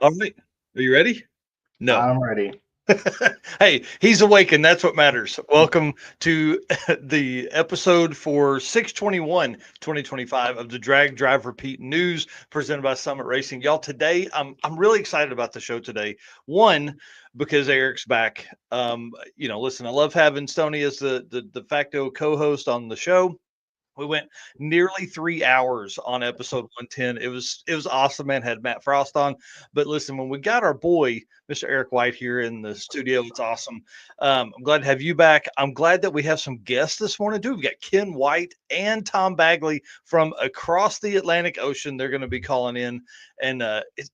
All right. Are you ready? No. I'm ready. Hey, he's awake, and that's what matters. Welcome to the episode for 6/21/2025 of the Drag Drive Repeat News presented by Summit Racing. Y'all, today I'm really excited about the show today. One, because Eric's back. Listen, I love having Stoney as the de facto co-host on the show. We went nearly 3 hours on episode 110. It was awesome, man. Had Matt Frost on. But listen, when we got our boy, Mr. Eric White, here in the studio, it's awesome. I'm glad to have you back. I'm glad that we have some guests this morning, too. We've got Ken White and Tom Bagguley from across the Atlantic Ocean. They're going to be calling in and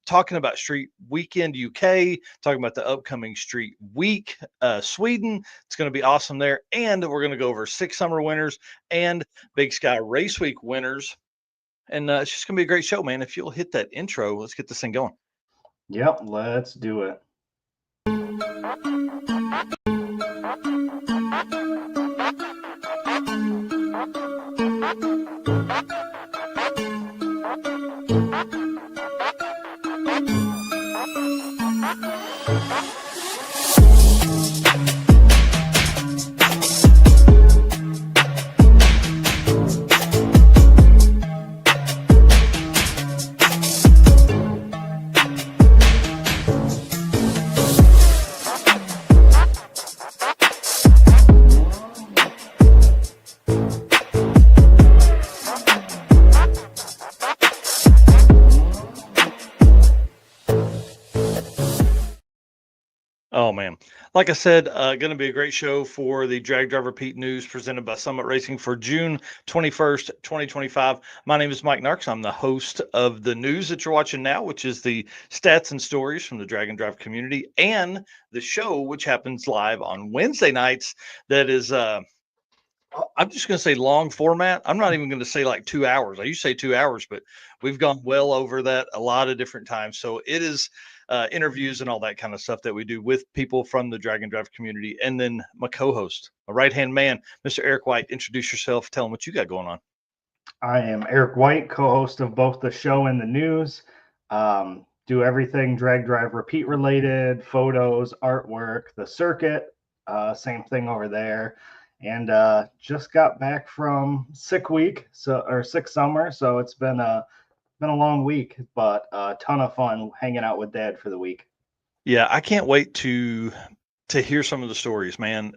talking about Street Weekend UK, talking about the upcoming Street Week Sweden. It's going to be awesome there. And we're going to go over 6 summer winners and Big Sky Race Week winners. And it's just going to be a great show, man. If you'll hit that intro, let's get this thing going. Yep, let's do it. Oh, man. Like I said, going to be a great show for the Drag Driver Pete News presented by Summit Racing for June 21st, 2025. My name is Mike Narks. I'm the host of the news that you're watching now, which is the stats and stories from the Drag and Drive community, and the show, which happens live on Wednesday nights. That is, I'm just going to say long format. I'm not even going to say like 2 hours. I used to say 2 hours, but we've gone well over that a lot of different times. So it is interviews and all that kind of stuff that we do with people from the Drag and Drive community. And then my co-host, my right-hand man, Mr. Eric White. Introduce yourself. Tell them what you got going on. I am Eric White, co-host of both the show and the news. Do everything drag, drive, repeat related, photos, artwork, the circuit, same thing over there. And just got back from sick week, or sick summer, so it's been a long week, but a ton of fun hanging out with Dad for the week. Yeah, I can't wait to hear some of the stories, man.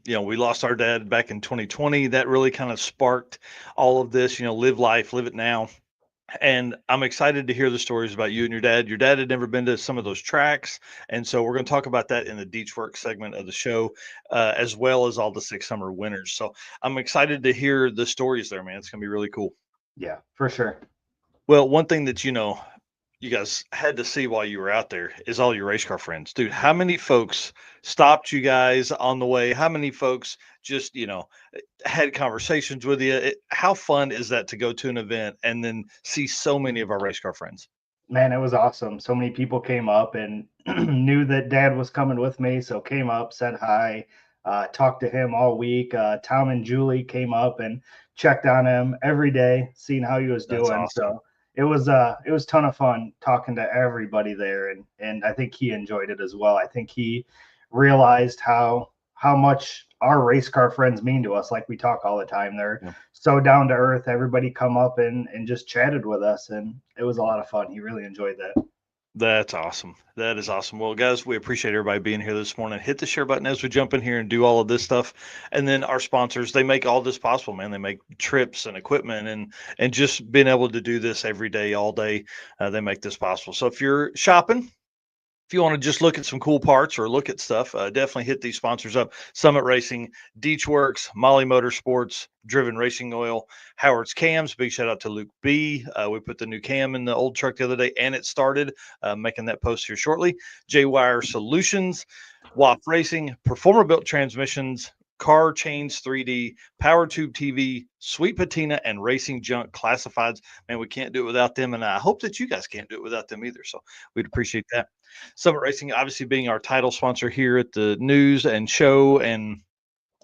We lost our dad back in 2020. That really kind of sparked all of this. Live life, live it now. And I'm excited to hear the stories about you and your dad. Your dad had never been to some of those tracks, and so we're going to talk about that in the Deech Work segment of the show, as well as all the 6 summer winners. So I'm excited to hear the stories there, man. It's going to be really cool. Yeah, for sure. Well, one thing that you guys had to see while you were out there is all your race car friends, dude. How many folks stopped you guys on the way? How many folks just had conversations with you? How fun is that to go to an event and then see so many of our race car friends? Man, it was awesome. So many people came up and knew that Dad was coming with me, so came up, said hi, talked to him all week. Tom and Julie came up and checked on him every day, seeing how he was That's doing. awesome. So it was a ton of fun talking to everybody there, and I think he enjoyed it as well. I think he realized how much our race car friends mean to us. Like we talk all the time, they're Yeah. so down to earth. Everybody come up and just chatted with us, and it was a lot of fun. He really enjoyed that. That's awesome. That is awesome. Well, guys, we appreciate everybody being here this morning. Hit the share button as we jump in here and do all of this stuff. And then our sponsors, they make all this possible, man. They make trips and equipment and just being able to do this every day, all day. They make this possible. So if you're shopping, if you want to just look at some cool parts or look at stuff, definitely hit these sponsors up. Summit Racing, Deech Works, Molly Motorsports, Driven Racing Oil, Howard's Cams. Big shout out to Luke B. We put the new cam in the old truck the other day, and it started, making that post here shortly. J-Wire Solutions, WAF Racing, Performer Built Transmissions, Car Chains 3D, Power Tube TV, Sweet Patina, and Racing Junk Classifieds. Man, we can't do it without them, and I hope that you guys can't do it without them either. So we'd appreciate that. Summit Racing, obviously being our title sponsor here at the news and show and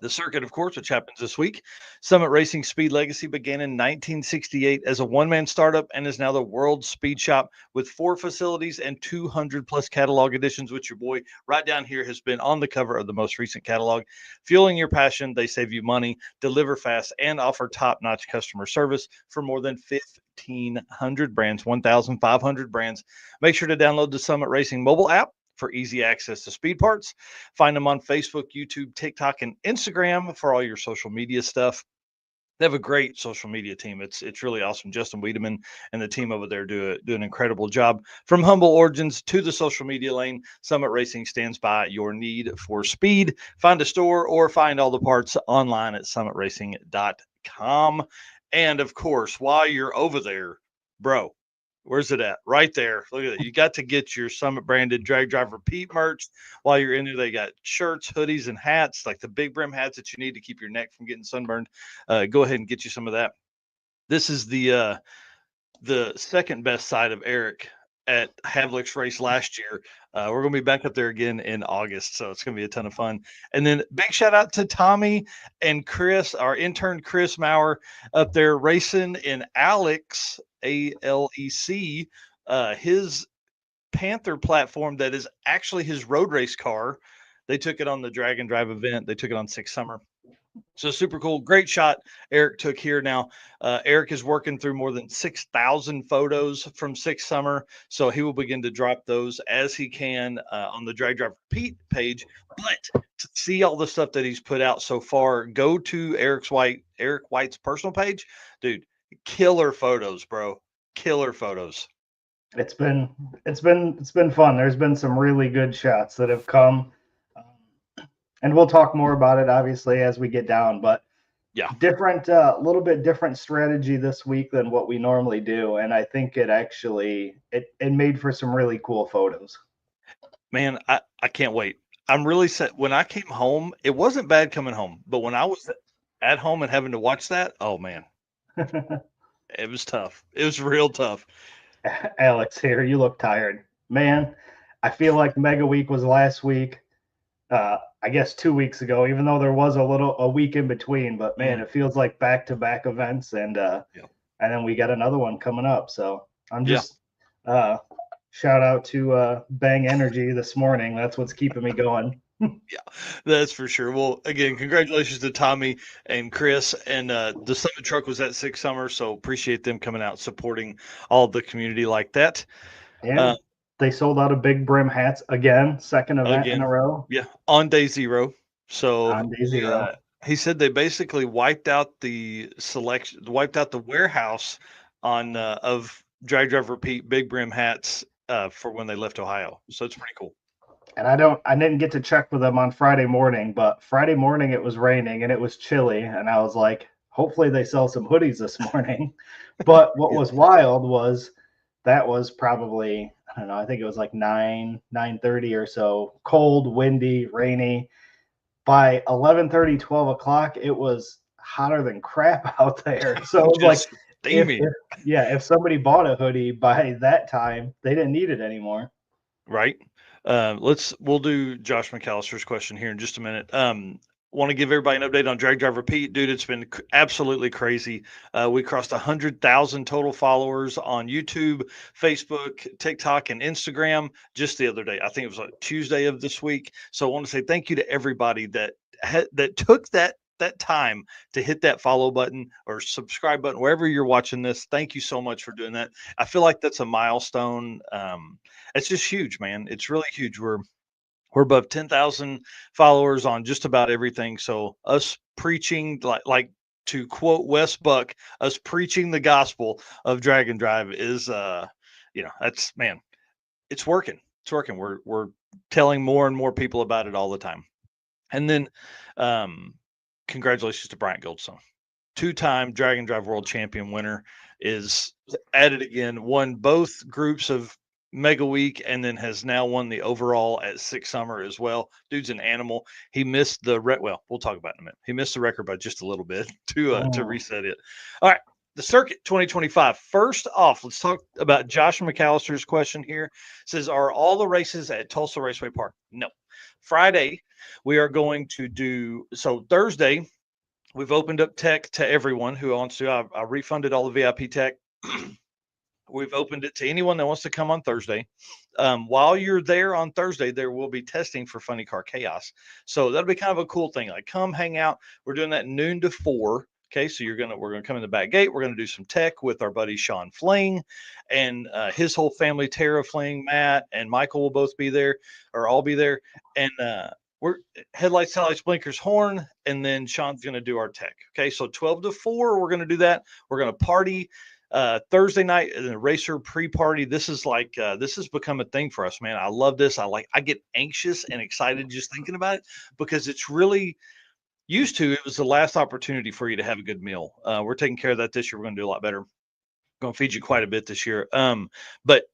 The circuit, of course, which happens this week. Summit Racing Speed Legacy began in 1968 as a one-man startup and is now the world's speed shop with 4 facilities and 200 plus catalog editions, which your boy right down here has been on the cover of the most recent catalog. Fueling your passion, they save you money, deliver fast, and offer top-notch customer service for more than 1,500 brands, 1,500 brands. Make sure to download the Summit Racing mobile app for easy access to speed parts. Find them on Facebook, YouTube, TikTok, and Instagram for all your social media stuff. They have a great social media team. It's really awesome. Justin Wiedemann and the team over there do an incredible job. From humble origins to the social media lane, Summit Racing stands by your need for speed. Find a store or find all the parts online at summitracing.com. And of course, while you're over there, bro, where's it at? Right there. Look at it. You got to get your Summit branded Drag Driver Pete merch while you're in there. They got shirts, hoodies, and hats, like the big brim hats that you need to keep your neck from getting sunburned. Go ahead and get you some of that. This is the second best side of Eric at Havlick's race last year. We're going to be back up there again in August, so it's going to be a ton of fun. And then big shout out to Tommy and Chris, our intern Chris Maurer, up there racing in Alex, ALEC, his Panther platform that is actually his road race car. They took it on the Drag and Drive event. They took it on 6 Summer. So super cool. Great shot Eric took here. Now, Eric is working through more than 6,000 photos from 6 Summer. So he will begin to drop those as he can on the Drag Driver Pete page. But to see all the stuff that he's put out so far, go to Eric White's personal page. Dude, killer photos, bro. Killer photos. It's been fun. There's been some really good shots that have come. And we'll talk more about it, obviously, as we get down. But yeah, different, little bit different strategy this week than what we normally do. And I think it actually it made for some really cool photos. Man, I can't wait. I'm really set. When I came home, it wasn't bad coming home. But when I was at home and having to watch that, oh, man, it was tough. It was real tough. Alex here, you look tired. Man, I feel like Mega Week was last week. I guess 2 weeks ago, even though there was a week in between, but man, it feels like back-to-back events, and then we got another one coming up. So I'm just shout out to Bang Energy this morning. That's what's keeping me going. Yeah, that's for sure. Well, again, congratulations to Tommy and Chris. And the Summit truck was at 6 Summer, so appreciate them coming out supporting all the community like that. And they sold out of big brim hats again, second event in a row. Yeah, on day 0. So on day 0. He said they basically wiped out the warehouse on of Drag Driver Pete big brim hats for when they left Ohio. So it's pretty cool. And I didn't get to check with them on Friday morning, but Friday morning it was raining and it was chilly, and I was like, hopefully they sell some hoodies this morning. But what was wild was that was probably, I don't know, I think it was like 9:30 or so, cold, windy, rainy. By 11:30, 12 o'clock, it was hotter than crap out there. So it was like, if somebody bought a hoodie by that time, they didn't need it anymore. Right. We'll do Josh McAllister's question here in just a minute. Want to give everybody an update on Drag Driver Pete. Dude, it's been absolutely crazy. We crossed 100,000 total followers on YouTube, Facebook, TikTok, and Instagram just the other day. I think it was like Tuesday of this week. So I want to say thank you to everybody that took that time to hit that follow button or subscribe button wherever you're watching this. Thank you so much for doing that. I feel like that's a milestone. It's just huge, man. It's really huge. We're above 10,000 followers on just about everything. So us preaching, like to quote Wes Buck, us preaching the gospel of Drag and Drive is, that's, man, it's working. It's working. We're telling more and more people about it all the time. And then, congratulations to Bryant Goldstone, 2-time Drag and Drive World Champion winner, is at it again, won both groups of Mega Week, and then has now won the overall at 6 Summer as well. Dude's an animal. He missed the we'll talk about it in a minute. He missed the record by just a little bit to reset it. All right, the Circuit 2025. First off, let's talk about Josh McAllister's question here. It says, are all the races at Tulsa Raceway Park? No. Friday, we are going to do, so Thursday, we've opened up tech to everyone who wants to. I refunded all the VIP tech. We've opened it to anyone that wants to come on Thursday. While you're there on Thursday, there will be testing for Funny Car Chaos. So that'll be kind of a cool thing. Like, come hang out. We're doing that noon to 4. Okay, so we're gonna come in the back gate. We're gonna do some tech with our buddy Sean Fling and his whole family, Tara Fling, Matt, and Michael will both be there, or all be there. And we're headlights, taillights, blinkers, horn, and then Sean's gonna do our tech. Okay, so 12 to 4, we're gonna do that. We're gonna party. Thursday night, the racer pre-party. This is like this has become a thing for us, man. I love this. I get anxious and excited just thinking about it, because it's really used to. It was the last opportunity for you to have a good meal. We're taking care of that this year. We're going to do a lot better. Going to feed you quite a bit this year. But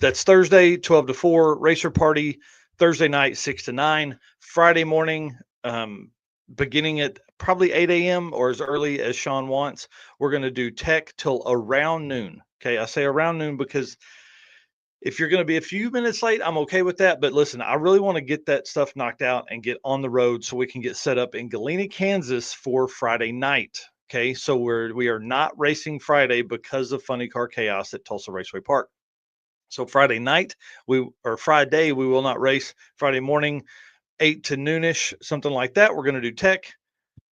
that's Thursday, 12 to 4, racer party. Thursday night, 6 to 9. Friday morning, beginning at probably 8 a.m. or as early as Sean wants. We're going to do tech till around noon. Okay, I say around noon because if you're going to be a few minutes late, I'm okay with that. But listen, I really want to get that stuff knocked out and get on the road so we can get set up in Galena, Kansas for Friday night. Okay, so we are not racing Friday because of Funny Car Chaos at Tulsa Raceway Park. So Friday night, Friday, we will not race. Friday morning, 8 to noonish, something like that. We're going to do tech.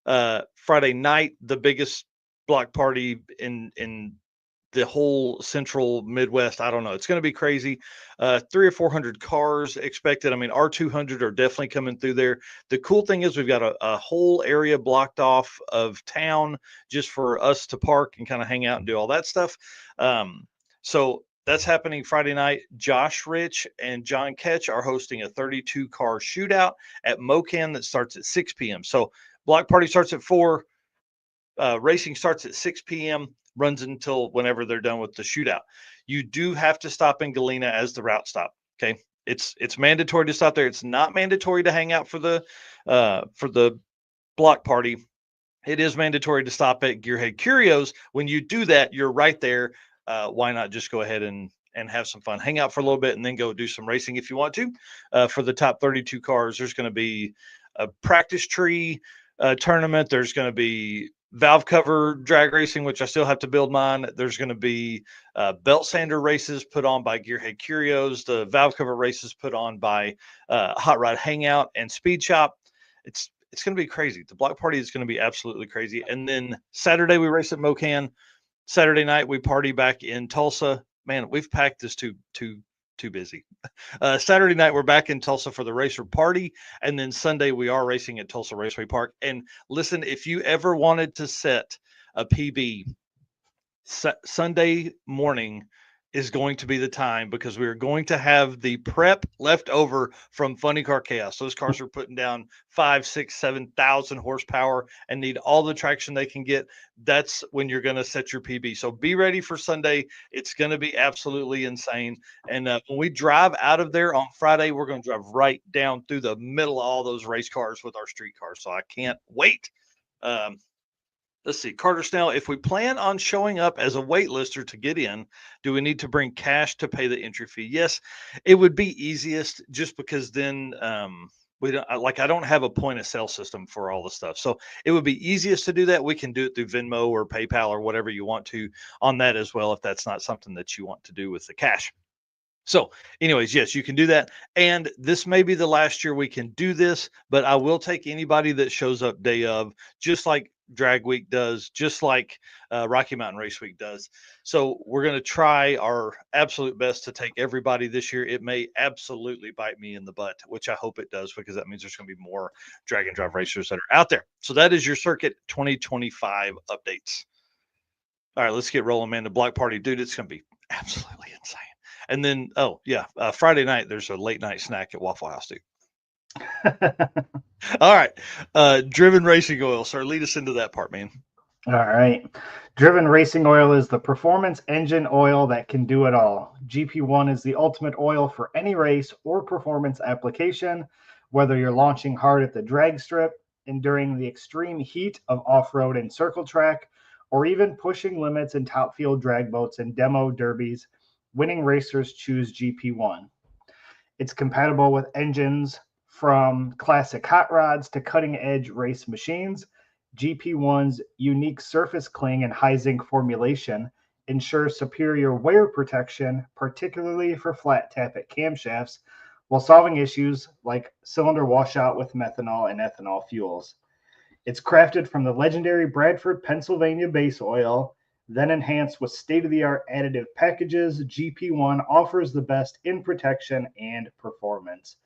Friday night, the biggest block party in the whole central Midwest. I don't know. It's going to be crazy. 300 or 400 cars expected. I mean, R200 are definitely coming through there. The cool thing is we've got a whole area blocked off of town just for us to park and kind of hang out and do all that stuff. So that's happening Friday night. Josh Rich and John Ketch are hosting a 32 car shootout at Mocan that starts at 6 p.m. So block party starts at 4. Racing starts at 6 p.m., runs until whenever they're done with the shootout. You do have to stop in Galena as the route stop. Okay. It's mandatory to stop there. It's not mandatory to hang out for the block party. It is mandatory to stop at Gearhead Curios. When you do that, you're right there. Why not just go ahead and have some fun, hang out for a little bit, and then go do some racing if you want to. For the top 32 cars, there's going to be a practice tree tournament. There's going to be valve cover drag racing, which I still have to build mine. There's going to be belt sander races put on by Gearhead Curios. The valve cover races put on by Hot Rod Hangout and Speed Shop. It's going to be crazy. The block party is going to be absolutely crazy. And then Saturday we race at Mocan. Saturday night we party back in Tulsa. Man, we've packed this too busy. Saturday night we're back in Tulsa for the racer party, and then Sunday we are racing at Tulsa Raceway Park. And listen, if you ever wanted to set a PB, Sunday morning is going to be the time, because we are going to have the prep left over from Funny Car Chaos. Those cars are putting down 5, 6, 7,000 horsepower and need all the traction they can get. That's when you're going to set your PB. So be ready for Sunday. It's going to be absolutely insane. And when we drive out of there on Friday, we're going to drive right down through the middle of all those race cars with our street cars. So I can't wait. Let's see, Carter Snell, if we plan on showing up as a waitlister to get in, do we need to bring cash to pay the entry fee? Yes, it would be easiest, just because then I don't have a point of sale system for all the stuff. So it would be easiest to do that. We can do it through Venmo or PayPal or whatever you want to on that as well, if that's not something that you want to do with the cash. So anyways, yes, you can do that. And this may be the last year we can do this, but I will take anybody that shows up day of, just like Drag Week does, just like Rocky Mountain Race Week does. So we're going to try our absolute best to take everybody this year. It may absolutely bite me in the butt, which I hope it does, because that means there's going to be more drag and drive racers that are out there. So that is your Circuit 2025 updates. All right, let's get rolling, man. The block party, dude, it's going to be absolutely insane. And then, Friday night, there's a late night snack at Waffle House, dude. All right. Driven Racing Oil, sir. Lead us into that part, man. All right. Driven Racing Oil is the performance engine oil that can do it all. GP1 is the ultimate oil for any race or performance application, whether you're launching hard at the drag strip, enduring the extreme heat of off-road and circle track, or even pushing limits in top field drag boats and demo derbies. Winning racers choose GP1. It's compatible with engines From classic hot rods to cutting edge race machines, GP1's unique surface cling and high zinc formulation ensures superior wear protection, particularly for flat tappet camshafts, while solving issues like cylinder washout with methanol and ethanol fuels. It's crafted from the legendary Bradford, Pennsylvania base oil, then enhanced with state of the art additive packages. GP1 offers the best in protection and performance.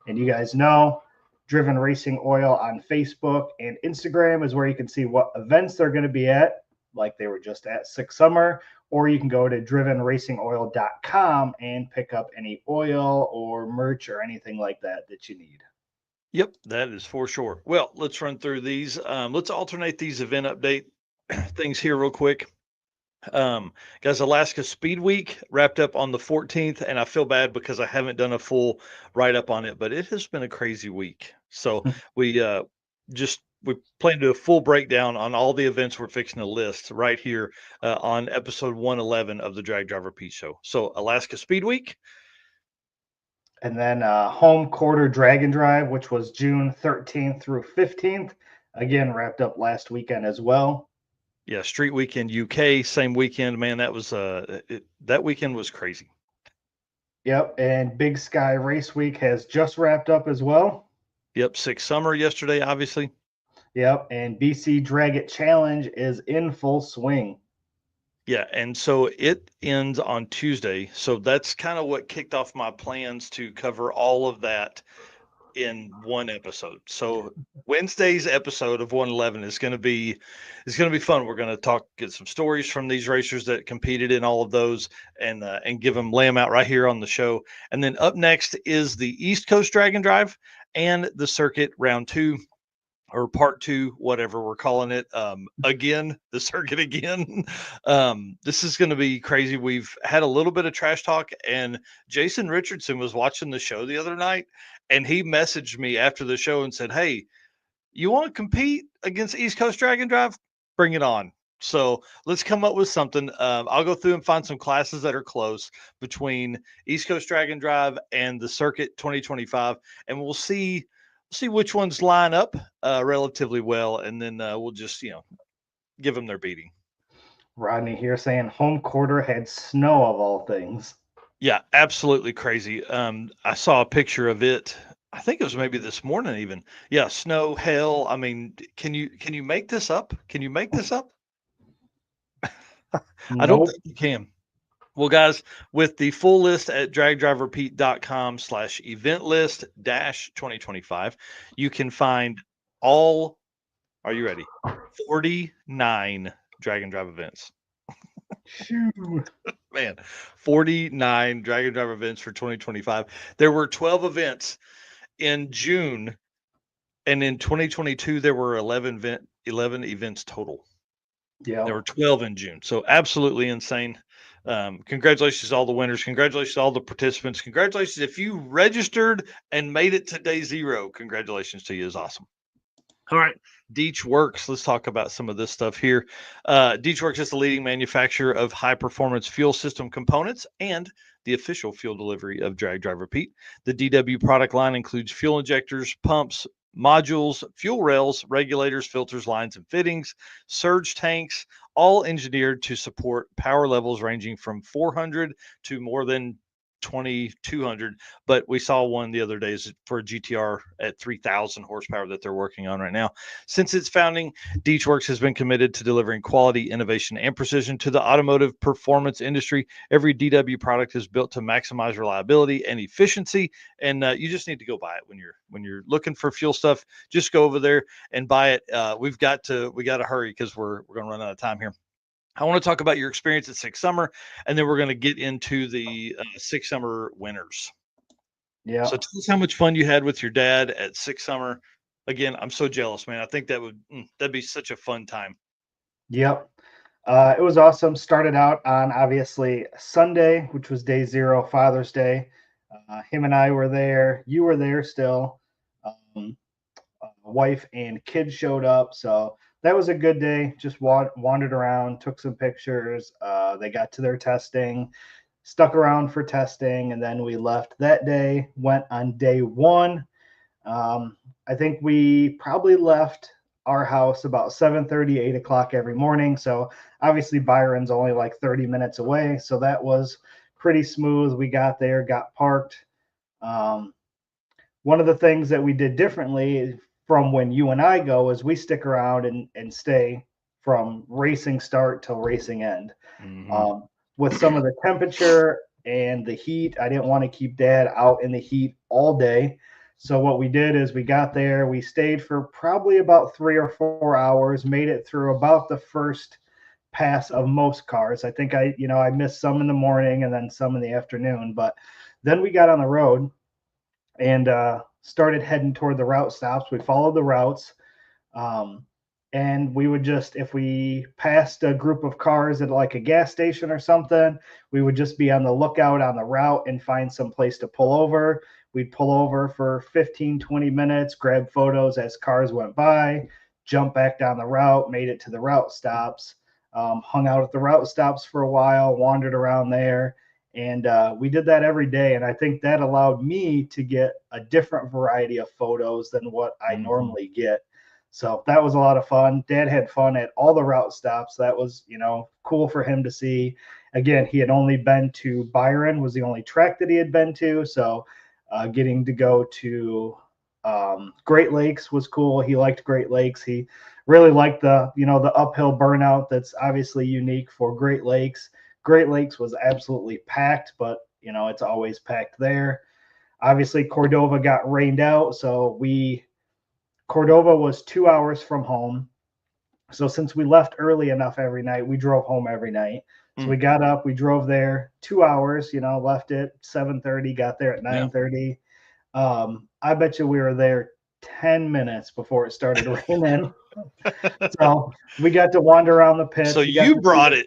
And you guys know, Driven Racing Oil on Facebook and Instagram is where you can see what events they're going to be at, like they were just at Six Summer, or you can go to drivenracingoil.com and pick up any oil or merch or anything like that that you need. Yep, that is for sure. Well, let's run through these. Let's alternate these event update things here real quick. Guys, Alaska Speed Week wrapped up on the 14th, and I feel bad because I haven't done a full write up on it, but it has been a crazy week. So we plan to do a full breakdown on all the events we're fixing to list right here on episode 111 of the Drag Driver Pete Show. So Alaska Speed Week. And then home quarter Dragon Drive, which was June 13th through 15th, again wrapped up last weekend as well. Yeah, Street Weekend UK, same weekend, man. That was that weekend was crazy. Yep, and Big Sky Race Week has just wrapped up as well. Yep, Six Summer yesterday, obviously. Yep, and BC DragIt Challenge is in full swing. Yeah, and so it ends on Tuesday. So that's kind of what kicked off my plans to cover all of that in one episode. So Wednesday's episode of 111 is going to be fun. We're going to get some stories from these racers that competed in all of those and lay them out right here on the show. And then up next is the East Coast Dragon Drive and the circuit round 2 or part 2, whatever we're calling it. Again, the circuit again. This is going to be crazy. We've had a little bit of trash talk, and Jason Richardson was watching the show the other night, and he messaged me after the show and said, "Hey, you want to compete against East Coast Dragon Drive? Bring it on." So let's come up with something. I'll go through and find some classes that are close between East Coast Dragon Drive and the Circuit 2025, and we'll see which ones line up relatively well, and then we'll just give them their beating. Rodney here saying home quarter had snow of all things. Yeah, absolutely crazy. I saw a picture of it. I think it was maybe this morning even. Yeah, snow, hail. I mean, can you make this up? Can you make this up? I don't think you can. Well, guys, with the full list at dragdriverpete.com/event list -2025, you can find all, are you ready? 49 Dragon Drive events. Man, 49 Dragon Drive events for 2025. There were 12 events in June, and in 2022 there were 11 events total. Yeah, there were 12 in June. So absolutely insane. Congratulations to all the winners. Congratulations to all the participants. Congratulations if you registered and made it to day 0. Congratulations to you. Is awesome. All right, Deech Works. Let's talk about some of this stuff here. Deech Works is the leading manufacturer of high-performance fuel system components and the official fuel delivery of Drag Driver Pete. The DW product line includes fuel injectors, pumps, modules, fuel rails, regulators, filters, lines, and fittings, surge tanks, all engineered to support power levels ranging from 400 to more than 2200, but we saw one the other day for a GTR at 3000 horsepower that they're working on right now. Since its founding, DeechWorks has been committed to delivering quality, innovation, and precision to the automotive performance industry. Every DW product is built to maximize reliability and efficiency, and you just need to go buy it when you're looking for fuel stuff. Just go over there and buy it. We got to hurry because we're going to run out of time here. I want to talk about your experience at Six Summer, and then we're going to get into the Six Summer winners. Yeah. So tell us how much fun you had with your dad at Six Summer. Again, I'm so jealous, man. I think that'd be such a fun time. Yep. It was awesome. Started out on obviously Sunday, which was day 0, Father's Day. Him and I were there. You were there still. Wife and kids showed up. So that was a good day. Just wandered around, took some pictures. They got to their testing, stuck around for testing, and then we left that day, went on day 1. I think we probably left our house about 7:30, 8 o'clock every morning. So obviously Byron's only like 30 minutes away. So that was pretty smooth. We got there, got parked. Um, One of the things that we did differently from when you and I go is we stick around and stay from racing start till racing end. Mm-hmm. With some of the temperature and the heat, I didn't want to keep Dad out in the heat all day. So what we did is we got there, we stayed for probably about 3 or 4 hours, made it through about the first pass of most cars. I think I missed some in the morning and then some in the afternoon, but then we got on the road and started heading toward the route stops. We followed the routes. Um, and we would just, if we passed a group of cars at like a gas station or something, we would just be on the lookout on the route and find some place to pull over. We'd pull over for 15, 20 minutes, grab photos as cars went by, jump back down the route, made it to the route stops, hung out at the route stops for a while, wandered around there. And we did that every day. And I think that allowed me to get a different variety of photos than what I normally get. So that was a lot of fun. Dad had fun at all the route stops. That was, cool for him to see. Again, he had only been to Byron, was the only track that he had been to. So getting to go to Great Lakes was cool. He liked Great Lakes. He really liked the uphill burnout that's obviously unique for Great Lakes. Great Lakes was absolutely packed, but it's always packed there. Obviously, Cordova got rained out, so Cordova was 2 hours from home. So since we left early enough every night, we drove home every night. So we got up, we drove there 2 hours, left at 7:30, got there at 9:30. I bet you we were there 10 minutes before it started raining. So we got to wander around the pits. So you brought it.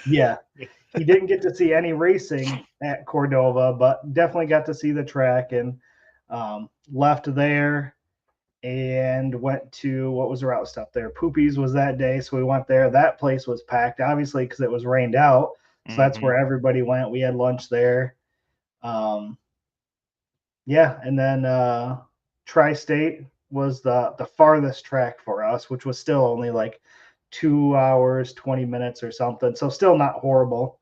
Yeah. He didn't get to see any racing at Cordova, but definitely got to see the track and left there and went to what was the route stop there? Poopies was that day, so we went there. That place was packed, obviously, because it was rained out. So that's where everybody went. We had lunch there. And then Tri-State was the farthest track for us, which was still only like 2 hours, 20 minutes or something. So still not horrible.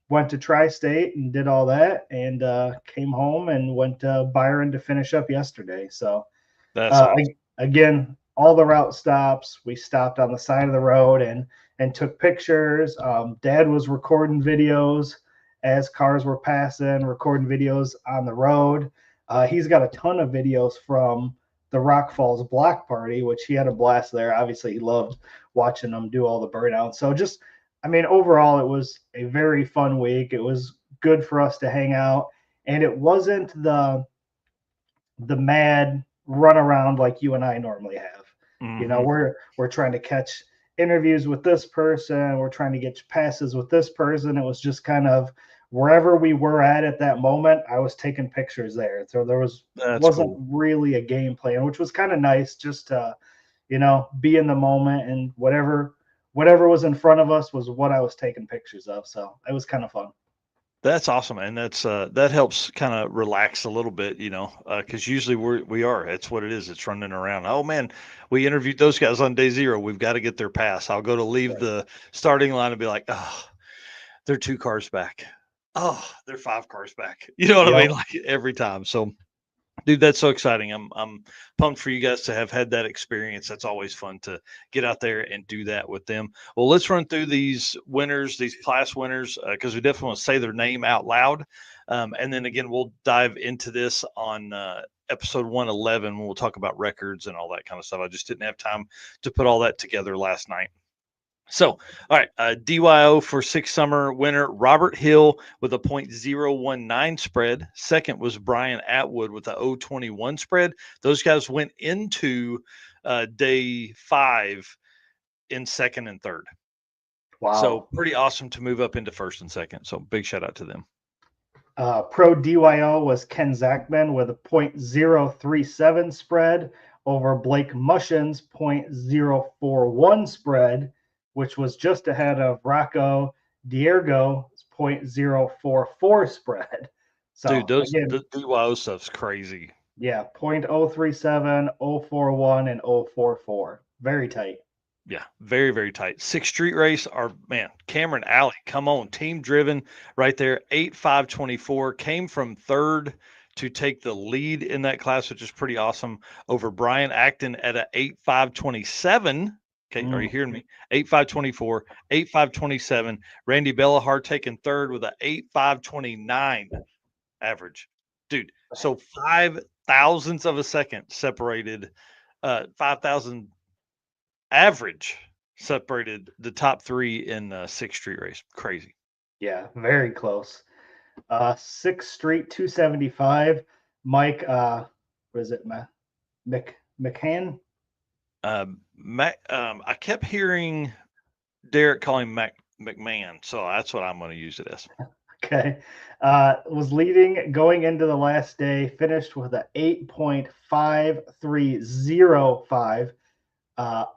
Went to Tri-State and did all that and came home and went to Byron to finish up yesterday. So that's awesome. Again, all the route stops, we stopped on the side of the road and took pictures. Dad was recording videos as cars were passing, recording videos on the road. He's got a ton of videos from the Rock Falls Block Party, which he had a blast there. Obviously, he loved watching them do all the burnouts. So overall, it was a very fun week. It was good for us to hang out, and it wasn't the mad run around like you and I normally have. We're trying to catch interviews with this person, we're trying to get passes with this person. It was just kind of wherever we were at that moment, I was taking pictures there. So there wasn't really a game plan, which was kind of nice just to, be in the moment, and whatever was in front of us was what I was taking pictures of. So it was kind of fun. That's awesome, and that helps kind of relax a little bit, because usually it's what it is. It's running around. Oh man, we interviewed those guys on day 0. We've got to get their pass. I'll go to leave the starting line and be like, oh, they're 2 cars back. Oh, they're 5 cars back. You know what I mean? Like every time. So, dude, that's so exciting. I'm pumped for you guys to have had that experience. That's always fun to get out there and do that with them. Well, let's run through these winners, these class winners, because we definitely want to say their name out loud. And then again, we'll dive into this on episode 111 when we'll talk about records and all that kind of stuff. I just didn't have time to put all that together last night. So, all right, DYO for 6 summer winner, Robert Hill with a .019 spread. Second was Brian Atwood with a .021 spread. Those guys went into day 5 in second and third. Wow. So pretty awesome to move up into first and second. So big shout out to them. Pro DYO was Ken Zachman with a .037 spread over Blake Mushin's .041 spread, which was just ahead of Rocco Diergo's .044 spread. So dude, the DYO stuff's crazy. Yeah, 0.037, 041, and 044. Very tight. Yeah, very, very tight. Six street race, our man, Cameron Alley, come on, team driven right there. 8.524 came from third to take the lead in that class, which is pretty awesome over Brian Acton at a 8.527. Okay, are you hearing me? 8.524, 8.527. Randy Bellahar taking third with a 8.529 average. Dude, so 5 thousandths of a second separated, 5,000 average separated the top three in Sixth Street race. Crazy. Yeah, very close. 6th Street 275. Mike, what is it? McCann? I kept hearing Derek calling McMahon, so that's what I'm going to use it as. Okay. Was leading going into the last day, finished with a 8.5305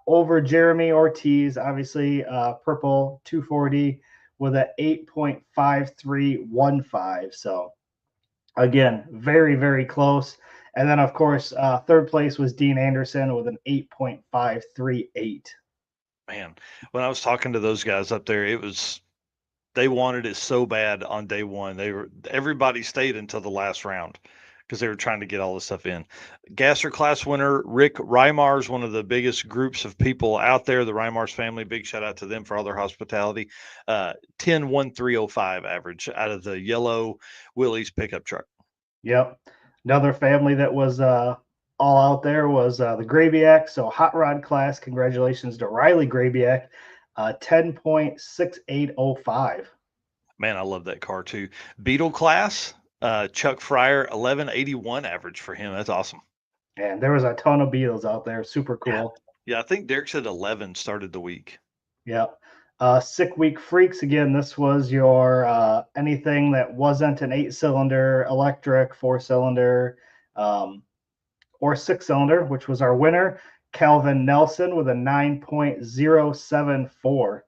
over Jeremy Ortiz, obviously purple 240 with a 8.5315. So again, very, very close. And then, of course, third place was Dean Anderson with an 8.538. Man, when I was talking to those guys up there, they wanted it so bad on day one. Everybody stayed until the last round because they were trying to get all this stuff in. Gasser class winner Rick Reimars, one of the biggest groups of people out there, the Reimars family. Big shout out to them for all their hospitality. 10.1305 average out of the yellow Willys pickup truck. Yep. Another family that was all out there was the Grabiak. So hot rod class. Congratulations to Riley Grabiak. 10.6805. Man, I love that car too. Beetle class, Chuck Fryer, 1181 average for him. That's awesome. And there was a ton of Beetles out there. Super cool. Yeah, I think Derek said 11 started the week. Yep. Sick Week Freaks. Again, this was your anything that wasn't an 8-cylinder electric, 4-cylinder, or 6-cylinder, which was our winner, Calvin Nelson, with a 9.074.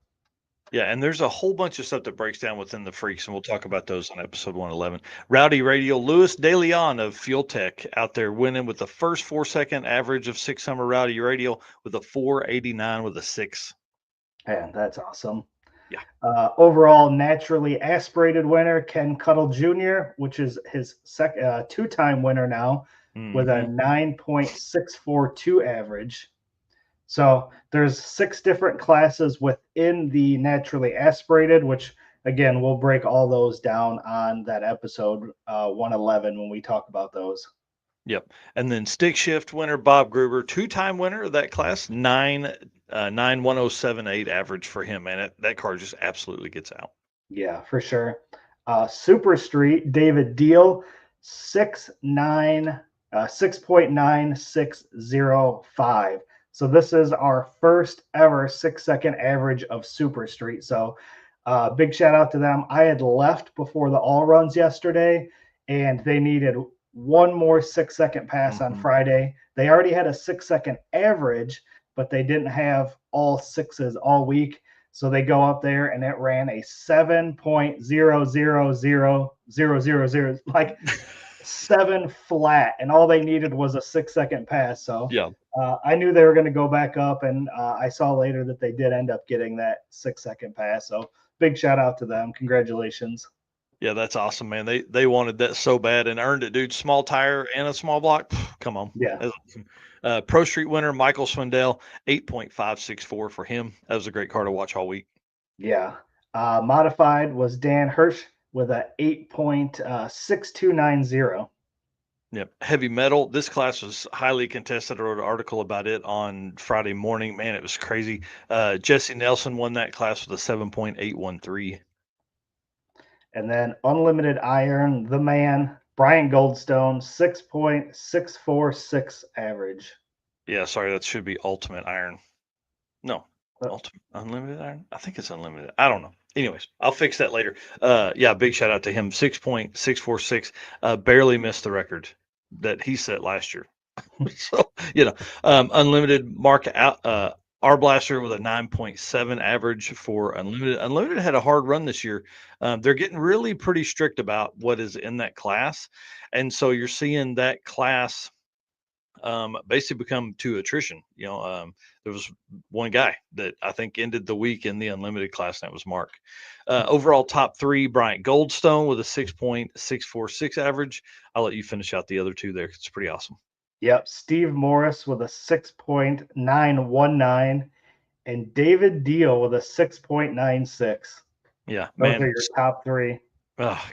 Yeah, and there's a whole bunch of stuff that breaks down within the freaks, and we'll talk about those on episode 111. Rowdy Radio, Louis DeLeon of Fuel Tech out there winning with the first 4-second average of 6 summer Rowdy Radio with a 489 with a 6. And that's awesome. Yeah. Overall, naturally aspirated winner, Ken Cuttle Jr., which is his two-time winner now, with a 9.642 average. So there's 6 different classes within the naturally aspirated, which again, we'll break all those down on that episode 111 when we talk about those. Yep. And then stick shift winner Bob Gruber, 2-time winner of that class, 9.1078 average for him. Man, that car just absolutely gets out. Yeah, for sure. Super Street, David Deal, 6.9605. So this is our first ever 6-second average of Super Street. So big shout out to them. I had left before the all runs yesterday, and they needed one more 6-second pass on Friday. They already had a 6-second average, but they didn't have all 6s all week. So they go up there and it ran a 7.000000, like 7 flat, and all they needed was a 6-second pass. So yeah, I knew they were going to go back up, and I saw later that they did end up getting that 6-second pass. So big shout out to them. Congratulations. Yeah, that's awesome, man. They wanted that so bad and earned it, dude. Small tire and a small block. Come on. Yeah. That's awesome. Pro Street winner Michael Swindell, 8.564 for him. That was a great car to watch all week. Yeah. Modified was Dan Hirsch with a 8.6290. Yep. Heavy metal. This class was highly contested. I wrote an article about it on Friday morning. Man, it was crazy. Jesse Nelson won that class with a 7.813. And then unlimited iron, the man, Brian Goldstone, 6.646 average. Yeah, sorry, that should be ultimate iron. No, ultimate unlimited iron. I think it's unlimited. I don't know. Anyways, I'll fix that later. Yeah, big shout out to him. 6.646. Barely missed the record that he set last year. So unlimited Mark Our Blaster with a 9.7 average for Unlimited. Unlimited had a hard run this year. They're getting really pretty strict about what is in that class. And so you're seeing that class basically become to attrition. There was one guy that I think ended the week in the Unlimited class, and that was Mark. Overall, top three, Bryant Goldstone with a 6.646 average. I'll let you finish out the other two there. It's pretty awesome. Yep. Steve Morris with a 6.919 and David Deal with a 6.96. Yeah, Those man. are your top three.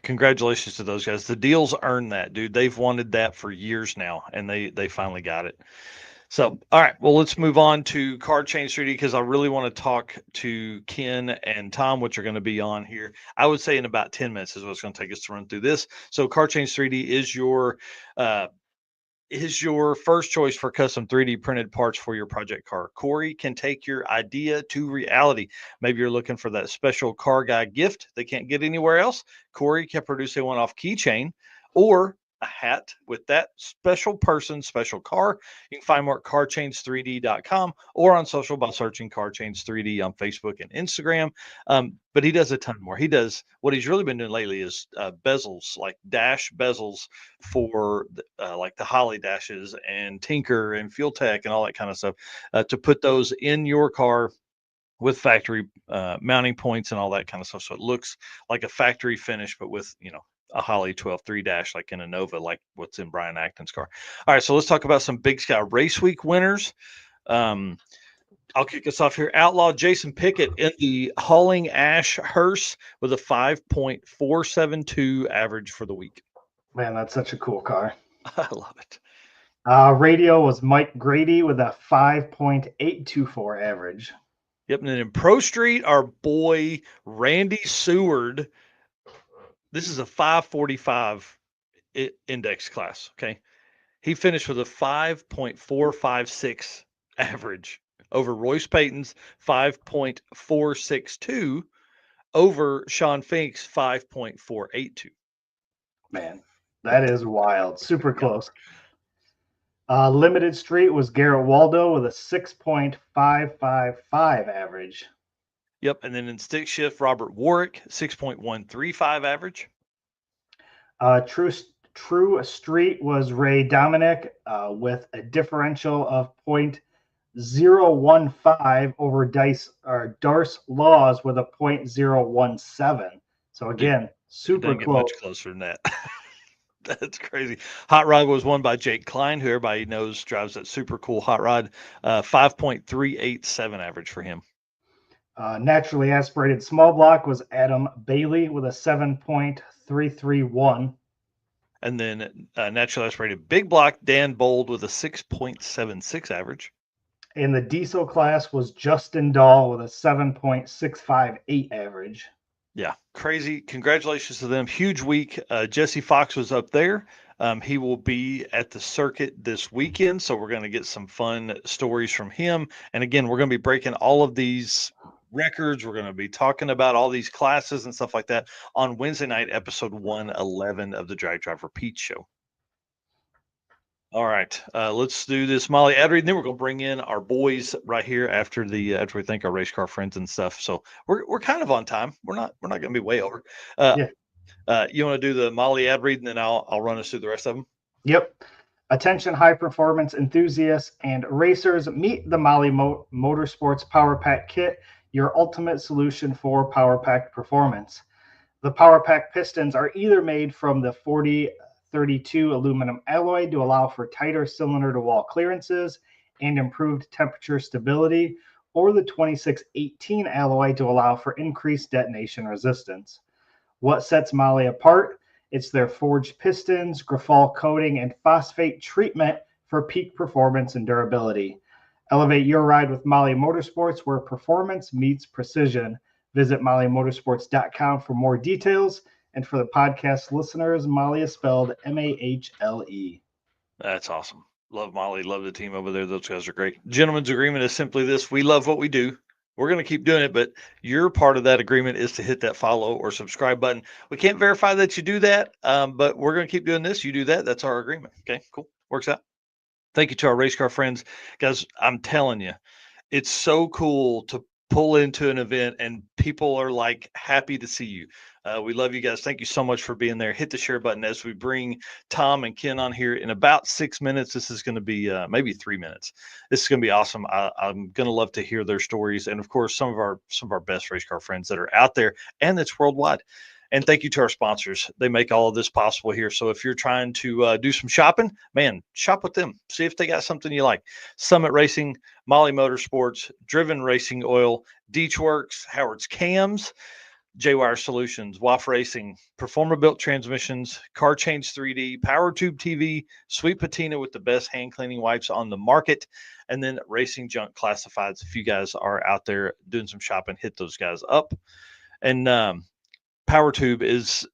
Congratulations to those guys. The Deals earned that, dude. They've wanted that for years now, and they finally got it. So, all right. Well, let's move on to Card Change 3D because I really want to talk to Ken and Tom, which are going to be on here. I would say in about 10 minutes is what it's going to take us to run through this. So, Card Change 3D is your first choice for custom 3D printed parts for your project car. Corey can take your idea to reality. Maybe you're looking for that special car guy gift they can't get anywhere else. Corey can produce a one-off keychain or a hat with that special person's special car. You can find more at carchains3d.com or on social by searching carchains3d on Facebook and Instagram. But he does a ton more. He does what he's really been doing lately is bezels, like dash bezels for like the Holly dashes and Tinker and Fuel Tech and all that kind of stuff to put those in your car with factory mounting points and all that kind of stuff. So it looks like a factory finish, but with, a Holly 12.3 dash, like in a Nova, like what's in Brian Acton's car. All right. So let's talk about some Big Sky Race Week winners. I'll kick us off here. Outlaw Jason Pickett in the Hauling Ash hearse with a 5.472 average for the week. Man, that's such a cool car. I love it. Radio was Mike Grady with a 5.824 average. Yep. And then in Pro Street, our boy Randy Seward. This is a 545 index class. Okay. He finished with a 5.456 average over Royce Payton's 5.462 over Sean Fink's 5.482. Man, that is wild. Super close. Limited Street was Garrett Waldo with a 6.555 average. Yep. And then in Stick Shift, Robert Warwick, 6.135 average. True Street was Ray Dominic with a differential of 0.015 over Darce Laws with a 0.017. So again, super close. Much closer than that. That's crazy. Hot Rod was won by Jake Klein, who everybody knows drives that super cool Hot Rod. 5.387 average for him. Naturally aspirated small block was Adam Bailey with a 7.331. And then naturally aspirated big block, Dan Bold with a 6.76 average. In the diesel class was Justin Dahl with a 7.658 average. Yeah, crazy. Congratulations to them. Huge week. Jesse Fox was up there. He will be at the circuit this weekend. So we're going to get some fun stories from him. And again, we're going to be breaking all of these records. We're going to be talking about all these classes and stuff like that on Wednesday night, episode 111 of the Drag Drive Repeat show. All right, let's do this Molly Adreed, and then we're going to bring in our boys right here after we thank our race car friends and stuff. So we're kind of on time. We're not going to be way over. You want to do the Molly Adreed, and then I'll run us through the rest of them. Yep. Attention, high performance enthusiasts and racers, meet the Molly Motorsports Power Pack Kit, your ultimate solution for Power Pack performance. The Power Pack pistons are either made from the 4032 aluminum alloy to allow for tighter cylinder to wall clearances and improved temperature stability, or the 2618 alloy to allow for increased detonation resistance. What sets Molly apart? It's their forged pistons, graphol coating, and phosphate treatment for peak performance and durability. Elevate your ride with Molly Motorsports, where performance meets precision. Visit mollymotorsports.com for more details. And for the podcast listeners, Molly is spelled Mahle. That's awesome. Love Molly. Love the team over there. Those guys are great. Gentlemen's agreement is simply this. We love what we do. We're going to keep doing it, but your part of that agreement is to hit that follow or subscribe button. We can't verify that you do that, but we're going to keep doing this. You do that. That's our agreement. Okay, cool. Works out. Thank you to our race car friends. Guys, I'm telling you, It's so cool to pull into an event and people are like happy to see you. We love you guys. Thank you so much for being there. Hit the share button as we bring Tom and Ken on here in about 6 minutes. This is going to be maybe 3 minutes. This is going to be awesome. I'm going to love to hear their stories, and of course, some of our best race car friends that are out there, and it's worldwide. And thank you to our sponsors. They make all of this possible here. So if you're trying to do some shopping, man, shop with them. See if they got something you like. Summit Racing, Molly Motorsports, Driven Racing Oil, Deechworks, Howard's Cams, J-Wire Solutions, WAF Racing, Performa Built Transmissions, Car Change 3D, Power Tube TV, Sweet Patina with the best hand cleaning wipes on the market, and then Racing Junk Classifieds. If you guys are out there doing some shopping, hit those guys up. And Power Tube is,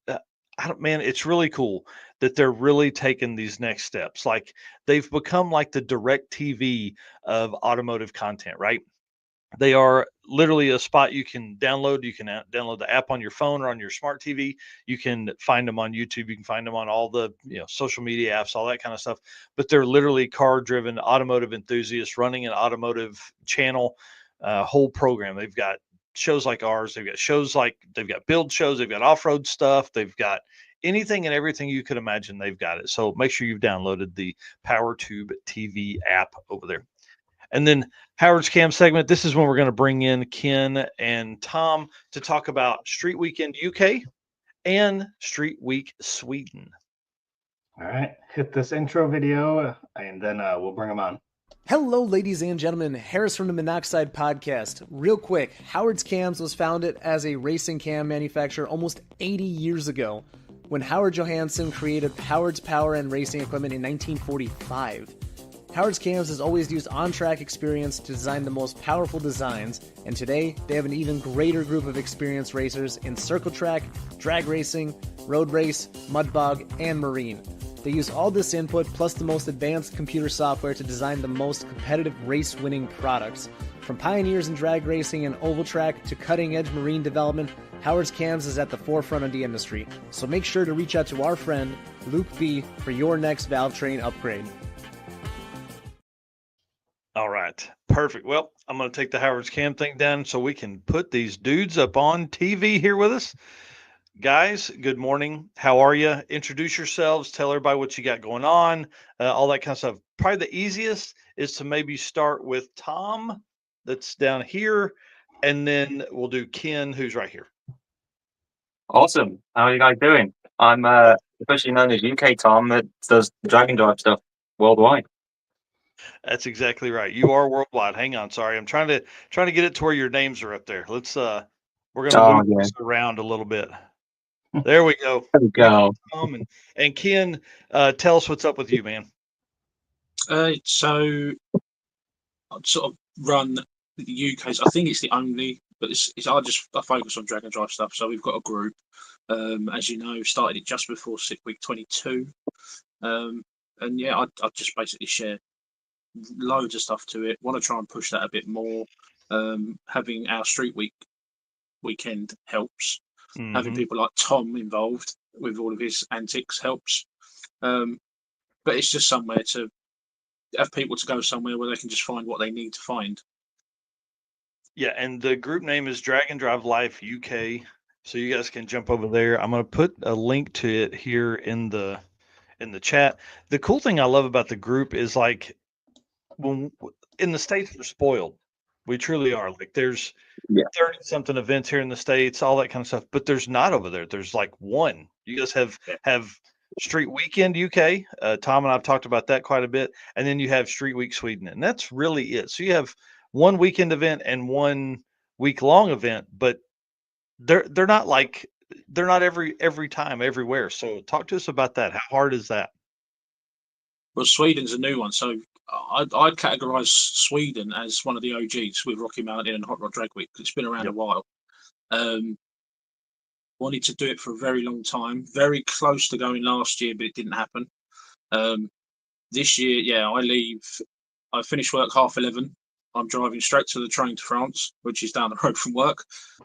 man, it's really cool that they're really taking these next steps. Like they've become like the direct TV of automotive content, right? They are literally a spot you can download. You can download the app on your phone or on your smart TV. You can find them on YouTube. You can find them on all the social media apps, all that kind of stuff. But they're literally car-driven automotive enthusiasts running an automotive channel, whole program. They've got shows like ours. They've got build shows. They've got off-road stuff. They've got anything and everything you could imagine. They've got it. So make sure you've downloaded the PowerTube TV app over there. And then Howard's Cam segment. This is when we're going to bring in Ken and Tom to talk about Street Weekend UK and Street Week Sweden. All right, hit this intro video and then we'll bring them on. Hello, ladies and gentlemen. Harris from the Monoxide Podcast. Real quick, Howard's Cams was founded as a racing cam manufacturer almost 80 years ago when Howard Johansson created Howard's Power and Racing Equipment in 1945. Howard's Cams has always used on-track experience to design the most powerful designs, and today they have an even greater group of experienced racers in circle track, drag racing, road race, mud bog, and marine. They use all this input plus the most advanced computer software to design the most competitive race-winning products. From pioneers in drag racing and oval track to cutting-edge marine development, Howard's Cams is at the forefront of the industry. So make sure to reach out to our friend, Luke B, for your next valve train upgrade. All right, perfect. Well, I'm going to take the Howard's Cam thing down so we can put these dudes up on TV here with us. Guys, good morning. How are you? Introduce yourselves. Tell everybody what you got going on, all that kind of stuff. Probably the easiest is to maybe start with Tom, that's down here, and then we'll do Ken, who's right here. Awesome. How are you guys doing? I'm officially known as UK Tom that does the drag and drive stuff worldwide. That's exactly right. You are worldwide. Hang on, sorry. I'm trying to get it to where your names are up there. Let's we're gonna move this around a little bit. There we go. There we go. And Ken, tell us what's up with you, man. So I sort of run the UK's. I think it's the only, but I focus on drag and drive stuff. So we've got a group, as you know, started it just before Week 22, and yeah, I just basically share loads of stuff to it. Want to try and push that a bit more. Having our Street weekend helps. Mm-hmm. Having people like Tom involved with all of his antics helps. But it's just somewhere to have people to go somewhere where they can just find what they need to find. Yeah, and the group name is Drag and Drive Life UK. So you guys can jump over there. I'm going to put a link to it here in the chat. The cool thing I love about the group is like when in the States we're spoiled. We truly are. Like there's 30 something events here in the States, all that kind of stuff, but there's not over there. There's like one. You guys have Street Weekend UK. Tom and I've talked about that quite a bit. And then you have Street Week Sweden. And that's really it. So you have one weekend event and one week long event, but they're not every time everywhere. So talk to us about that. How hard is that? Well, Sweden's a new one. So I'd categorise Sweden as one of the OGs with Rocky Mountain and Hot Rod Drag Week. It's been around a while. Wanted to do it for a very long time. Very close to going last year, but it didn't happen. This year, I finish work 11:30. I'm driving straight to the train to France, which is down the road from work.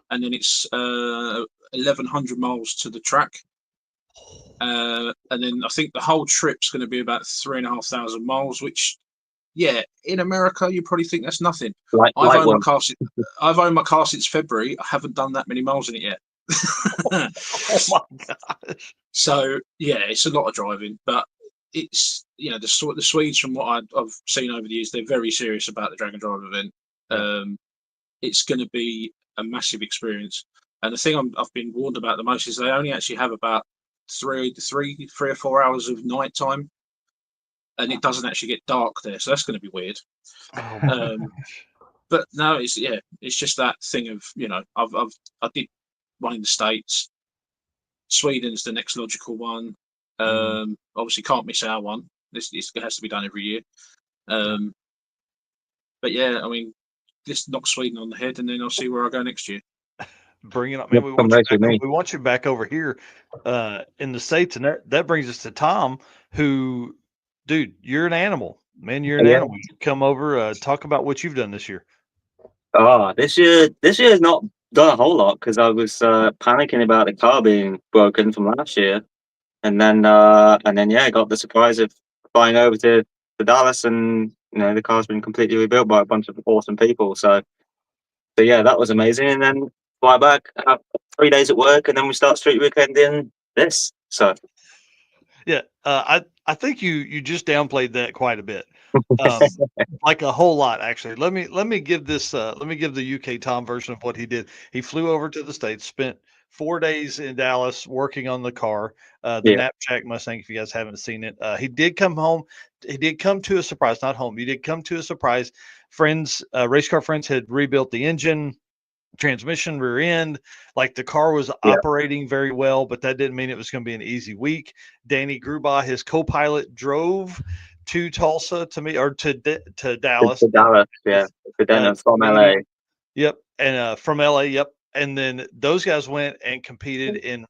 And then it's 1,100 miles to the track. And then I think the whole trip's going to be about 3,500 miles, which yeah, in America, you probably think that's nothing. Light I've owned one. my car. I've owned my car since February. I haven't done that many miles in it yet. Oh my gosh. So yeah, it's a lot of driving, but it's the Swedes, from what I've seen over the years, they're very serious about the Drag and Drive event. Yeah. It's going to be a massive experience, and the thing I've been warned about the most is they only actually have about 3 or 4 hours of night time, and it doesn't actually get dark there, so that's going to be weird. Oh my Um, gosh. but no, it's just that thing of I did one in the States. Sweden's the next logical one. Obviously, can't miss our one. This has to be done every year. But yeah, I mean, just knock Sweden on the head, and then I'll see where I go next year. Bring it up, Yep, man. come race with me. We want you back over here in the States, and that brings us to Tom, who, dude, you're an animal, man. You're an Yeah. animal. You come over, talk about what you've done this year. Oh, this year has not done a whole lot because I was panicking about the car being broken from last year, and then yeah, I got the surprise of flying over to Dallas, and the car's been completely rebuilt by a bunch of awesome people. So yeah, that was amazing. And then fly back, have 3 days at work, and then we start street weekend in this. So Yeah, I think you just downplayed that quite a bit, like a whole lot actually. Let me give the UK Tom version of what he did. He flew over to the States, spent 4 days in Dallas working on the car, the Yeah. Knapjack Mustang. If you guys haven't seen it, he did come home. He did come to a surprise, not home. He did come to a surprise. Friends, race car friends, had rebuilt the engine, transmission, rear end. Like the car was operating very well, but that didn't mean it was going to be an easy week. Danny Gruba, his co-pilot, drove to Tulsa to me, or to Dallas. To Dallas, yeah. But then from LA. Yep, and from LA, yep. And then those guys went and competed in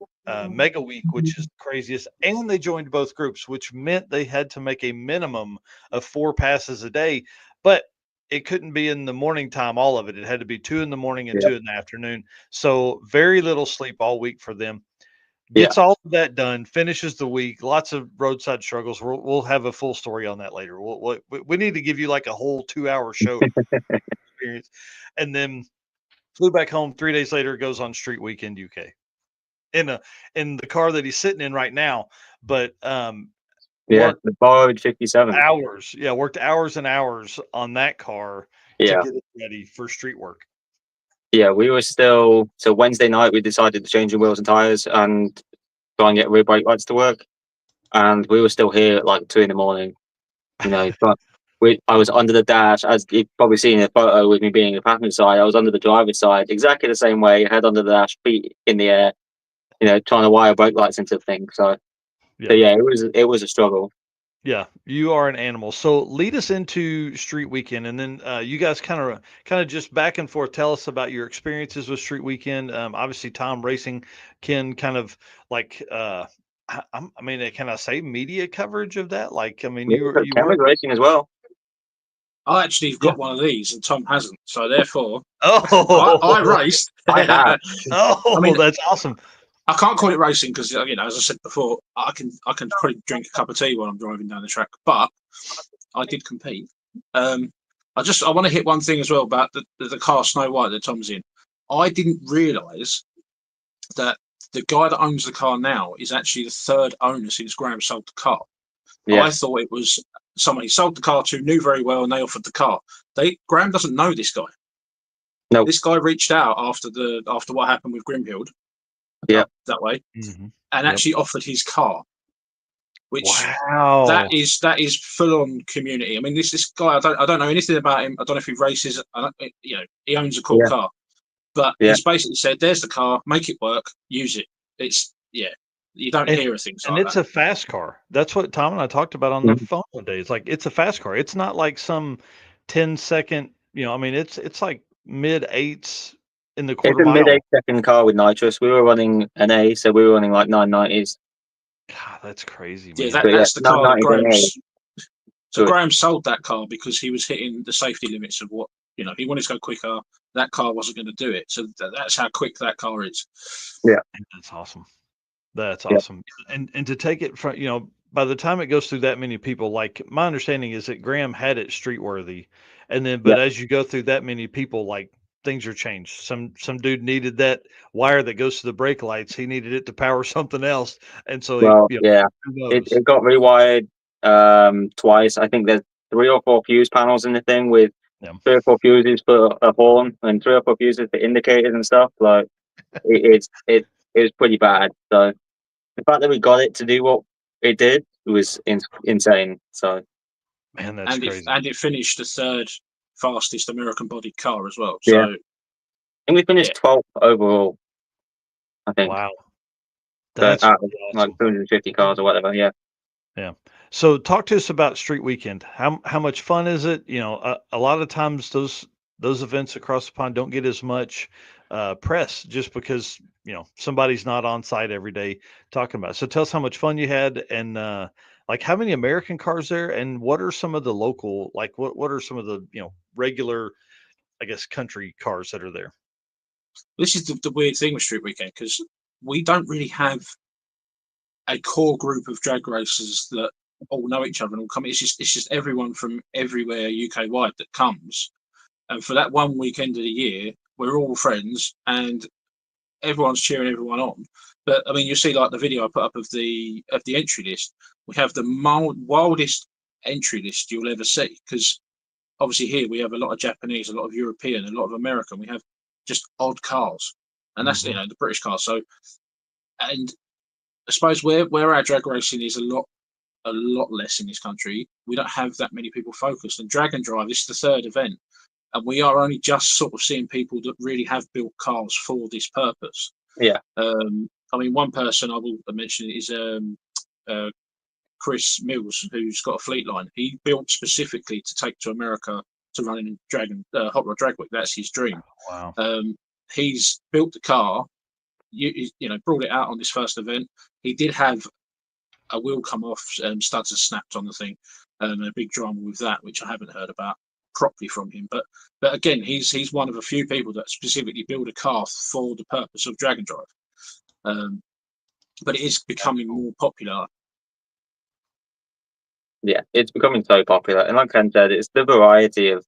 Mega Week, which is the craziest. And they joined both groups, which meant they had to make a minimum of 4 passes a day. But it couldn't be in the morning time, all of it. It had to be 2 in the morning and 2 in the afternoon. So very little sleep all week for them. Gets all of that done, finishes the week. Lots of roadside struggles. We'll have a full story on that later. We need to give you like a whole 2-hour show experience. And then flew back home 3 days later, goes on street weekend UK in the car that he's sitting in right now. But the borrowed 57 hours. Yeah, worked hours and hours on that car to get it ready for street work. Yeah, we were still. So Wednesday night, we decided to change the wheels and tires and try and get rear brake lights to work. And we were still here at like 2 in the morning. But I was under the dash, as you've probably seen in the photo with me being the passenger side. I was under the driver's side, exactly the same way, head under the dash, feet in the air. Trying to wire brake lights into things. So yeah, it was a struggle. Yeah, you are an animal. So lead us into Street Weekend, and then you guys kind of just back and forth. Tell us about your experiences with Street Weekend. Obviously, Tom Racing can kind of like, I mean, can I say media coverage of that? Like, I mean, you were racing as well. I actually have got one of these, and Tom hasn't. So therefore, I raced. I have. I mean, that's awesome. I can't call it racing because, as I said before, I can probably drink a cup of tea while I'm driving down the track. But I did compete. I want to hit one thing as well about the car Snow White that Tom's in. I didn't realise that the guy that owns the car now is actually the third owner since Graham sold the car. Yeah. I thought it was someone he sold the car to, knew very well, and they offered the car. Graham doesn't know this guy. No, this guy reached out after what happened with Grimhild. That way, and actually offered his car, which that is full on community. I mean, this guy, I don't know anything about him. I don't know if he races. He owns a cool car, but he's basically said, "There's the car, make it work, use it." It's you don't hear things like that. And it's a fast car. That's what Tom and I talked about on the phone one day. It's like it's a fast car. It's not like some 10-second. I mean, it's like mid-8s. In the quarter mile. It's a mid-8-second car with nitrous. We were running an A, so we were running like 990s. God, that's crazy, man. Yeah, that's the car that Graham's. So Graham sold that car because he was hitting the safety limits of what, he wanted to go quicker. That car wasn't going to do it. So that's how quick that car is. Yeah. That's awesome. That's awesome. And to take it from, by the time it goes through that many people, like my understanding is that Graham had it street worthy, and then Yeah. but as you go through that many people, like things are changed. Some dude needed that wire that goes to the brake lights. He needed it to power something else, and so he, Well, yeah, who it, knows? it got rewired twice. I think there's 3 or 4 fuse panels in the thing with Yeah. 3 or 4 fuses for a horn and 3 or 4 fuses for indicators and stuff. Like it was pretty bad. So the fact that we got it to do what it did was insane. So Man, that's crazy. It finished the third fastest American bodied car as well. Yeah. So and we finished 12th overall. I think. Wow, But that's out of really like awesome. 250 cars or whatever. Yeah. Yeah. So talk to us about Street Weekend. How much fun is it? You know, a lot of times those events across the pond don't get as much press just because somebody's not on site every day talking about it. So tell us how much fun you had and like how many American cars there, and what are some of the local, like what are some of the regular, I guess, country cars that are there? this is the weird thing with Street Weekend, because we don't really have a core group of drag racers that all know each other and all come. It's just everyone from everywhere UK wide that comes, and for that one weekend of the year, we're all friends and everyone's cheering everyone on. But I mean, you see, like the video I put up of the entry list, we have the wildest entry list you'll ever see, because obviously here we have a lot of Japanese, a lot of European, a lot of American. We have just odd cars, and that's Mhm. the British cars. So, and I suppose where our drag racing is a lot less in this country, we don't have that many people focused. And Drag and Drive, this is the third event, and we are only just sort of seeing people that really have built cars for this purpose. Yeah. I mean, one person I will mention is uh, Chris Mills, who's got a fleet line. He built specifically to take to America to run in Hot Rod Drag Week. That's his dream. Wow. He's built the car, brought it out on this first event. He did have a wheel come off, studs are snapped on the thing, and a big drama with that, which I haven't heard about properly from him. But again, he's one of a few people that specifically build a car for the purpose of Drag and Drive. But it is becoming more popular. Yeah, it's becoming so popular, and like Ken said, it's the variety of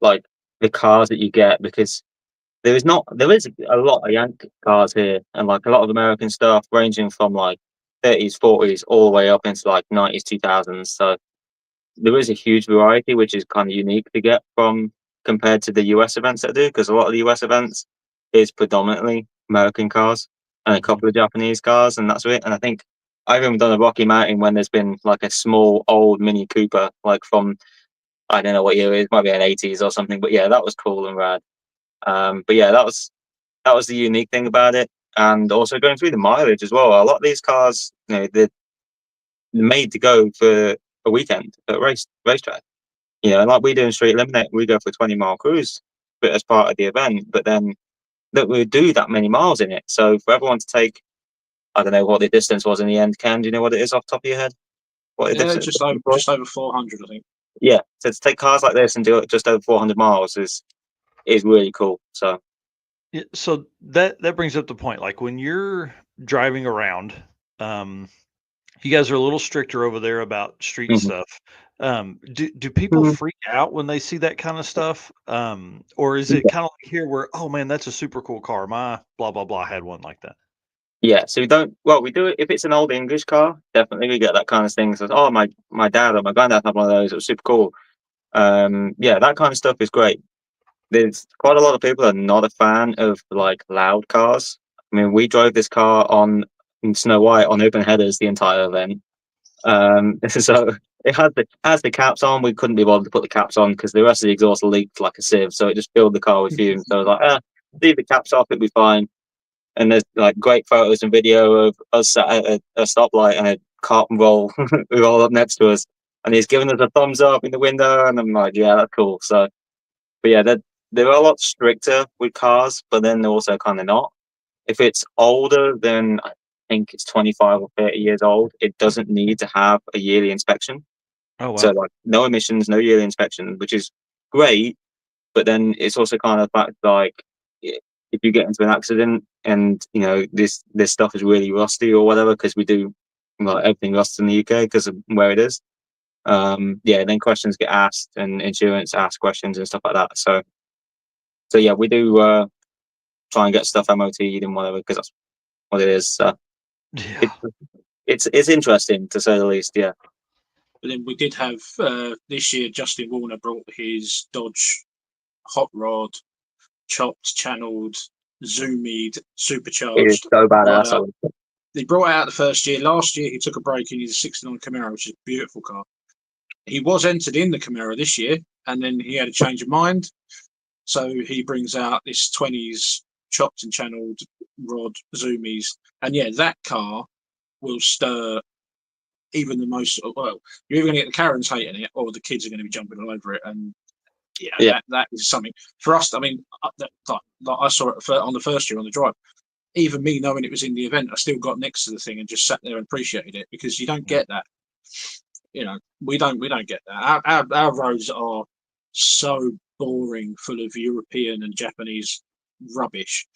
like the cars that you get, because there is a lot of Yankee cars here, and like a lot of American stuff ranging from like 30s, 40s, all the way up into like 90s, 2000s. So there is a huge variety, which is kind of unique to get from compared to the US events that do, because a lot of the US events is predominantly American cars and a couple of Japanese cars, and that's it. And I think I've even done a Rocky Mountain when there's been like a small old Mini Cooper, like from I don't know what year it is, might be an 80s or something. But yeah, that was cool and rad. But yeah, that was the unique thing about it, and also going through the mileage as well. A lot of these cars, they're made to go for a weekend at racetrack. Like we do in Street Eliminate, we go for a 20-mile cruise, but as part of the event. But then that we do that many miles in it. So for everyone to take, I don't know what the distance was in the end. Ken, do you know what it is off the top of your head? What the distance was? Just over 400, I think. Yeah. So to take cars like this and do it just over 400 miles is really cool. So Yeah, so that brings up the point. Like when you're driving around, you guys are a little stricter over there about street mhm. stuff. Do people freak out when they see that kind of stuff? Or is it kind of like here where, oh man, that's a super cool car. My blah blah blah had one like that. Yeah, so we do it if it's an old English car, definitely we get that kind of thing. So, oh, my dad or my granddad had one of those, it was super cool. Yeah, that kind of stuff is great. There's quite a lot of people that are not a fan of like loud cars. I mean, we drove this car in Snow White on open headers the entire event. So it has the caps on. We couldn't be bothered to put the caps on because the rest of the exhaust leaked like a sieve, so it just filled the car with fumes. So I was like, leave the caps off, it'll be fine. And there's like great photos and video of us sat at a stoplight and a cart and roll roll up next to us, and he's giving us a thumbs up in the window, and I'm like, yeah, that's cool. So, but yeah, they're a lot stricter with cars, but then they're also kind of not. If it's older than I think it's 25 or 30 years old, it doesn't need to have a yearly inspection. Oh So wow. like no emissions, no yearly inspection, which is great. But then it's also kind of fact like if you get into an accident and this stuff is really rusty or whatever, because we do like everything else in the UK because of where it is. Then questions get asked and insurance asks questions and stuff like that. So yeah, we do try and get stuff MOT'd and whatever because that's what it is. So Yeah. it's interesting to say the least. Yeah. But then we did have this year. Justin Warner brought his Dodge hot rod, chopped, channeled, zoomied, It is supercharged. so Right badass. out. He brought it out the first year. Last year he took a break in his '69 Camaro, which is a beautiful car. He was entered in the Camaro this year, and then he had a change of mind. So he brings out this 20s chopped and channeled rod zoomies, and yeah, that car will stir even the most. Well, you're either going to get the Karens hating it, or the kids are going to be jumping all over it. And yeah. That is something for us. I mean, like I saw it on the first year on the drive. Even me knowing it was in the event, I still got next to the thing and just sat there and appreciated it because you don't get that. We don't get that. Our roads are so boring, full of European and Japanese rubbish.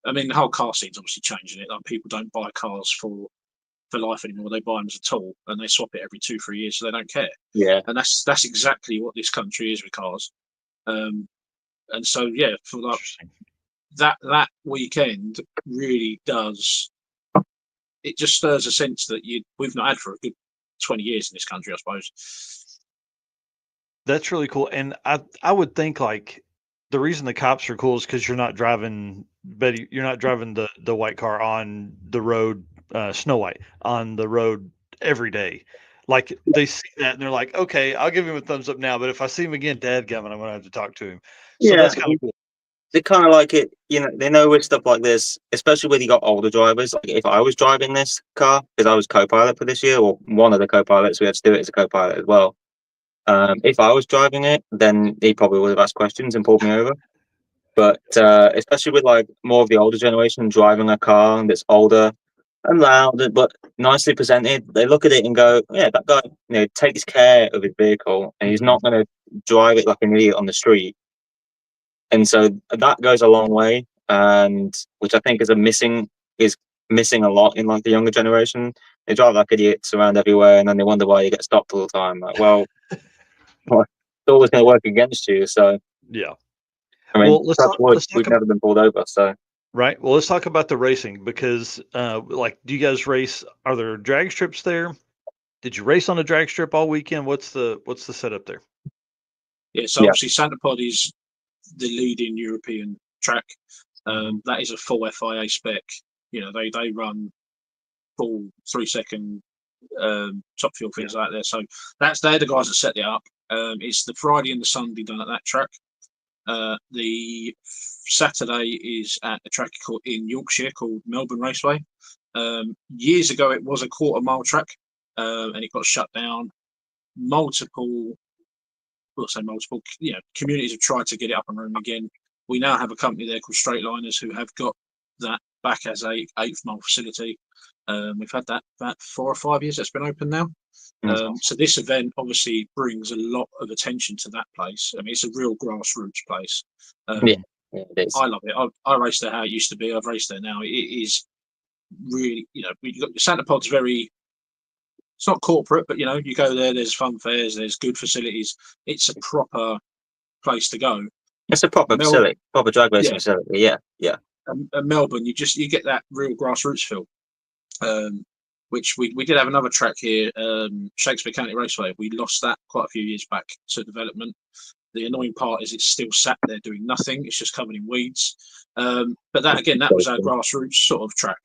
I mean, the whole car scene's obviously changing it. Like, people don't buy cars for life anymore. They buy them as a tool and they swap it every 2-3 years, so they don't care. Yeah. And that's exactly what this country is with cars. And so yeah, for that weekend really does. It just stirs a sense that we've not had for a good 20 years in this country, I suppose. That's really cool. And I would think like the reason the cops are cool is because you're not driving the white car on the road, Snow White on the road every day. Like they see that and they're like, okay, I'll give him a thumbs up now, but if I see him again, dadgummit, I'm gonna have to talk to him. So that's kind of cool. They kind of like it, they know with stuff like this, especially when you got older drivers. Like if I was driving this car, because I was co-pilot for this year, or one of the co-pilots, we had to do it as a co-pilot as well. If I was driving it, then he probably would have asked questions and pulled me over. But especially with like more of the older generation driving a car that's older and loud but nicely presented, they look at it and go, yeah, that guy takes care of his vehicle and he's not going to drive it like an idiot on the street. And so that goes a long way, and which I think is missing a lot in like the younger generation. They drive like idiots around everywhere, and then they wonder why you get stopped all the time. Like, well, it's always going to work against you. So yeah. I mean, Well, let's talk we've never been pulled over. So right. Well, let's talk about the racing because, like, do you guys race? Are there drag strips there? Did you race on a drag strip all weekend? What's the setup there? Yeah, so obviously Santa Pod is the leading European track. That is a full FIA spec. They run full 3-second top fuel things out there. So they're the guys that set it up. It's the Friday and the Sunday done at that track. The Saturday is at a track in Yorkshire called Melbourne Raceway. Years ago, it was a 1/4-mile track, and it got shut down. Multiple communities have tried to get it up and running again. We now have a company there called Straight Liners who have got that back as a 8th-mile facility. We've had that about 4 or 5 years that's been open now. So this event obviously brings a lot of attention to that place. I mean, it's a real grassroots place. it is. I love it. I race there how it used to be. I've raced there now. It is really, Santa Pod's very. It's not corporate, but you go there. There's fun fairs. There's good facilities. It's a proper place to go. It's a proper facility, proper drag racing facility. Yeah. And Melbourne, you get that real grassroots feel. Which we did have another track here, Shakespeare County Raceway. We lost that quite a few years back to development. The annoying part is it's still sat there doing nothing. It's just covered in weeds. But that was our grassroots sort of track.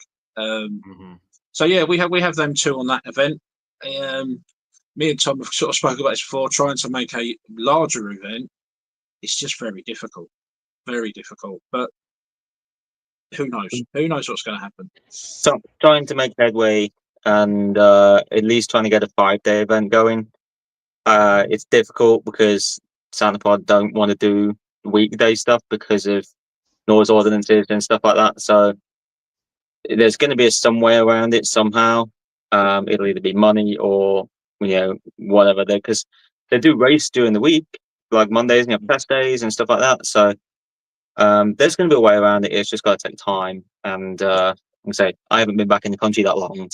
So yeah, we have them two on that event. Me and Tom have sort of spoken about this before. Trying to make a larger event, it's just very difficult, But who knows? Who knows what's going to happen? So trying to make headway and at least trying to get a 5-day event going. It's difficult because Santa Pod don't want to do weekday stuff because of noise ordinances and stuff like that. So there's going to be some way around it somehow. It'll either be money or whatever. Because they do race during the week, like Mondays and test days and stuff like that. So there's going to be a way around it. It's just got to take time. And like I say, I haven't been back in the country that long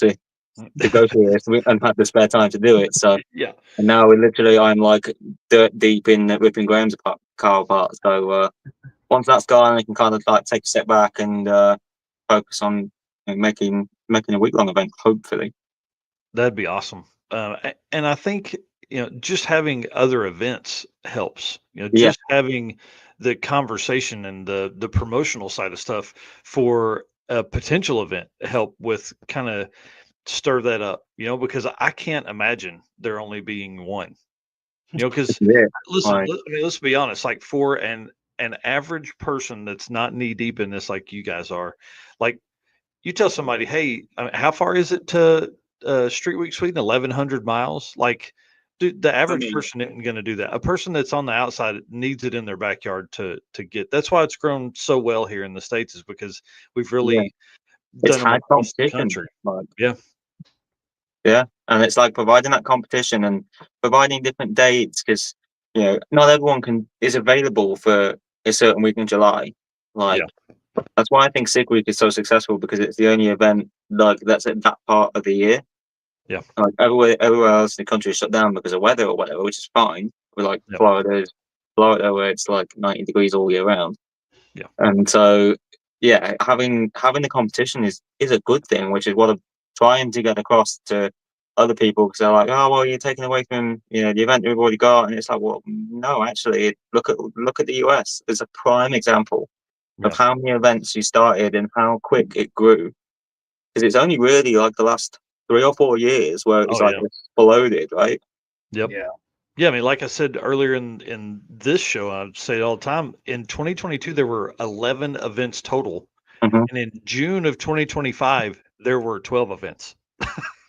to go through this and had the spare time to do it. So Yeah. and now I'm like dirt deep in ripping Graham's car apart. So once that's gone, I can kind of like take a step back and focus on making a week-long event, hopefully. That'd be awesome. And I think, just having other events helps. Yeah. Just having the conversation and the promotional side of stuff for a potential event help with kind of stir that up, because I can't imagine there only being one. Because Yeah. listen, Right. let's be honest, like for an average person that's not knee deep in this like you guys are, like you tell somebody, hey, how far is it to Street Week Sweden? 1,100 miles. Like, dude, the average mean- person isn't going to do that. A person that's on the outside needs it in their backyard to get. That's why it's grown so well here in the States, is because we've really It's done them high across the competition. country. Like, Yeah. yeah, and it's like providing that competition and providing different dates, because not everyone is available for a certain week in July. Like that's why I think Sick Week is so successful, because it's the only event like that's at that part of the year. Yeah. Like everywhere else in the country is shut down because of weather or whatever, which is fine. We're like Yep. Florida, where it's like 90 degrees all year round. Yeah. And so having the competition is a good thing, which is what I'm trying to get across to other people, because they're like, oh well, you're taking away from the event we've already got, and it's like, well, no, actually, look at the US as a prime example of how many events you started and how quick it grew, because it's only really like the last 3 or 4 years where it's exploded, right? Yep. Yeah, I mean, like I said earlier in this show, I say it all the time. In 2022, there were 11 events total, Mhm. and in June of 2025, there were 12 events.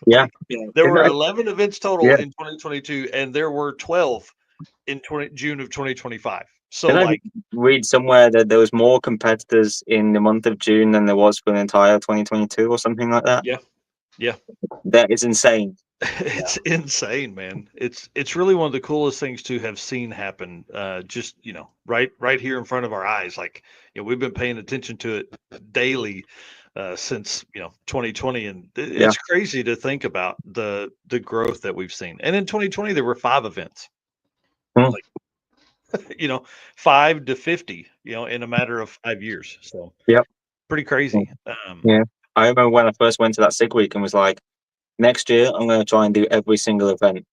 Yeah. There were Right. 11 events total Yeah. in 2022, and there were 12 in June of 2025. So, Did I like, read somewhere that there was more competitors in the month of June than there was for the entire 2022 or something like that? Yeah. That is insane. It's insane, man. It's really one of the coolest things to have seen happen. Just right here in front of our eyes. Like, we've been paying attention to it daily since 2020, and it's crazy to think about the growth that we've seen. And in 2020, there were 5 events, like 5 to 50, in a matter of 5 years. So pretty crazy. Yeah, I remember when I first went to that Sick Week and was like, next year I'm going to try and do every single event.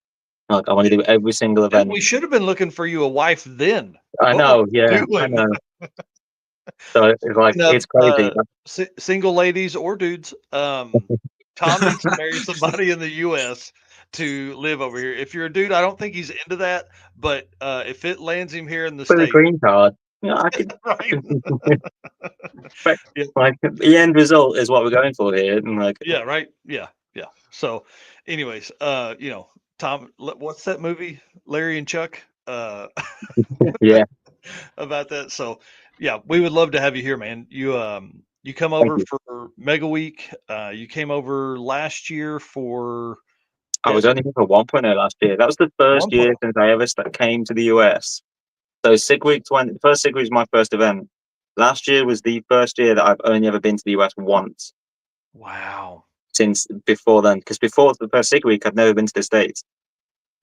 Like, I want to do every single And event. we should have been looking for you a wife then. I know, I know. So it's like, it's crazy. Single ladies or dudes, Tom needs to marry somebody in the U.S. to live over here. If you're a dude, I don't think he's into that, but if it lands him here in the For the States, green card, I could. right? But, like, the end result is what we're going for here, and like, Yeah, right. Yeah. So, anyways, Tom, what's that movie, Larry and Chuck? yeah, About that. So, yeah, we would love to have you here, man. You come thank over you. for Mega Week. You came over last year for I was only here for 1.0 last year. That was the first 1.0. year since I ever came to the US. So Sick Week the first Sick Week was my first event. Last year was the first year that I've only ever been to the US once. Wow. Since before then, because before the first Sick Week, I'd never been to the States.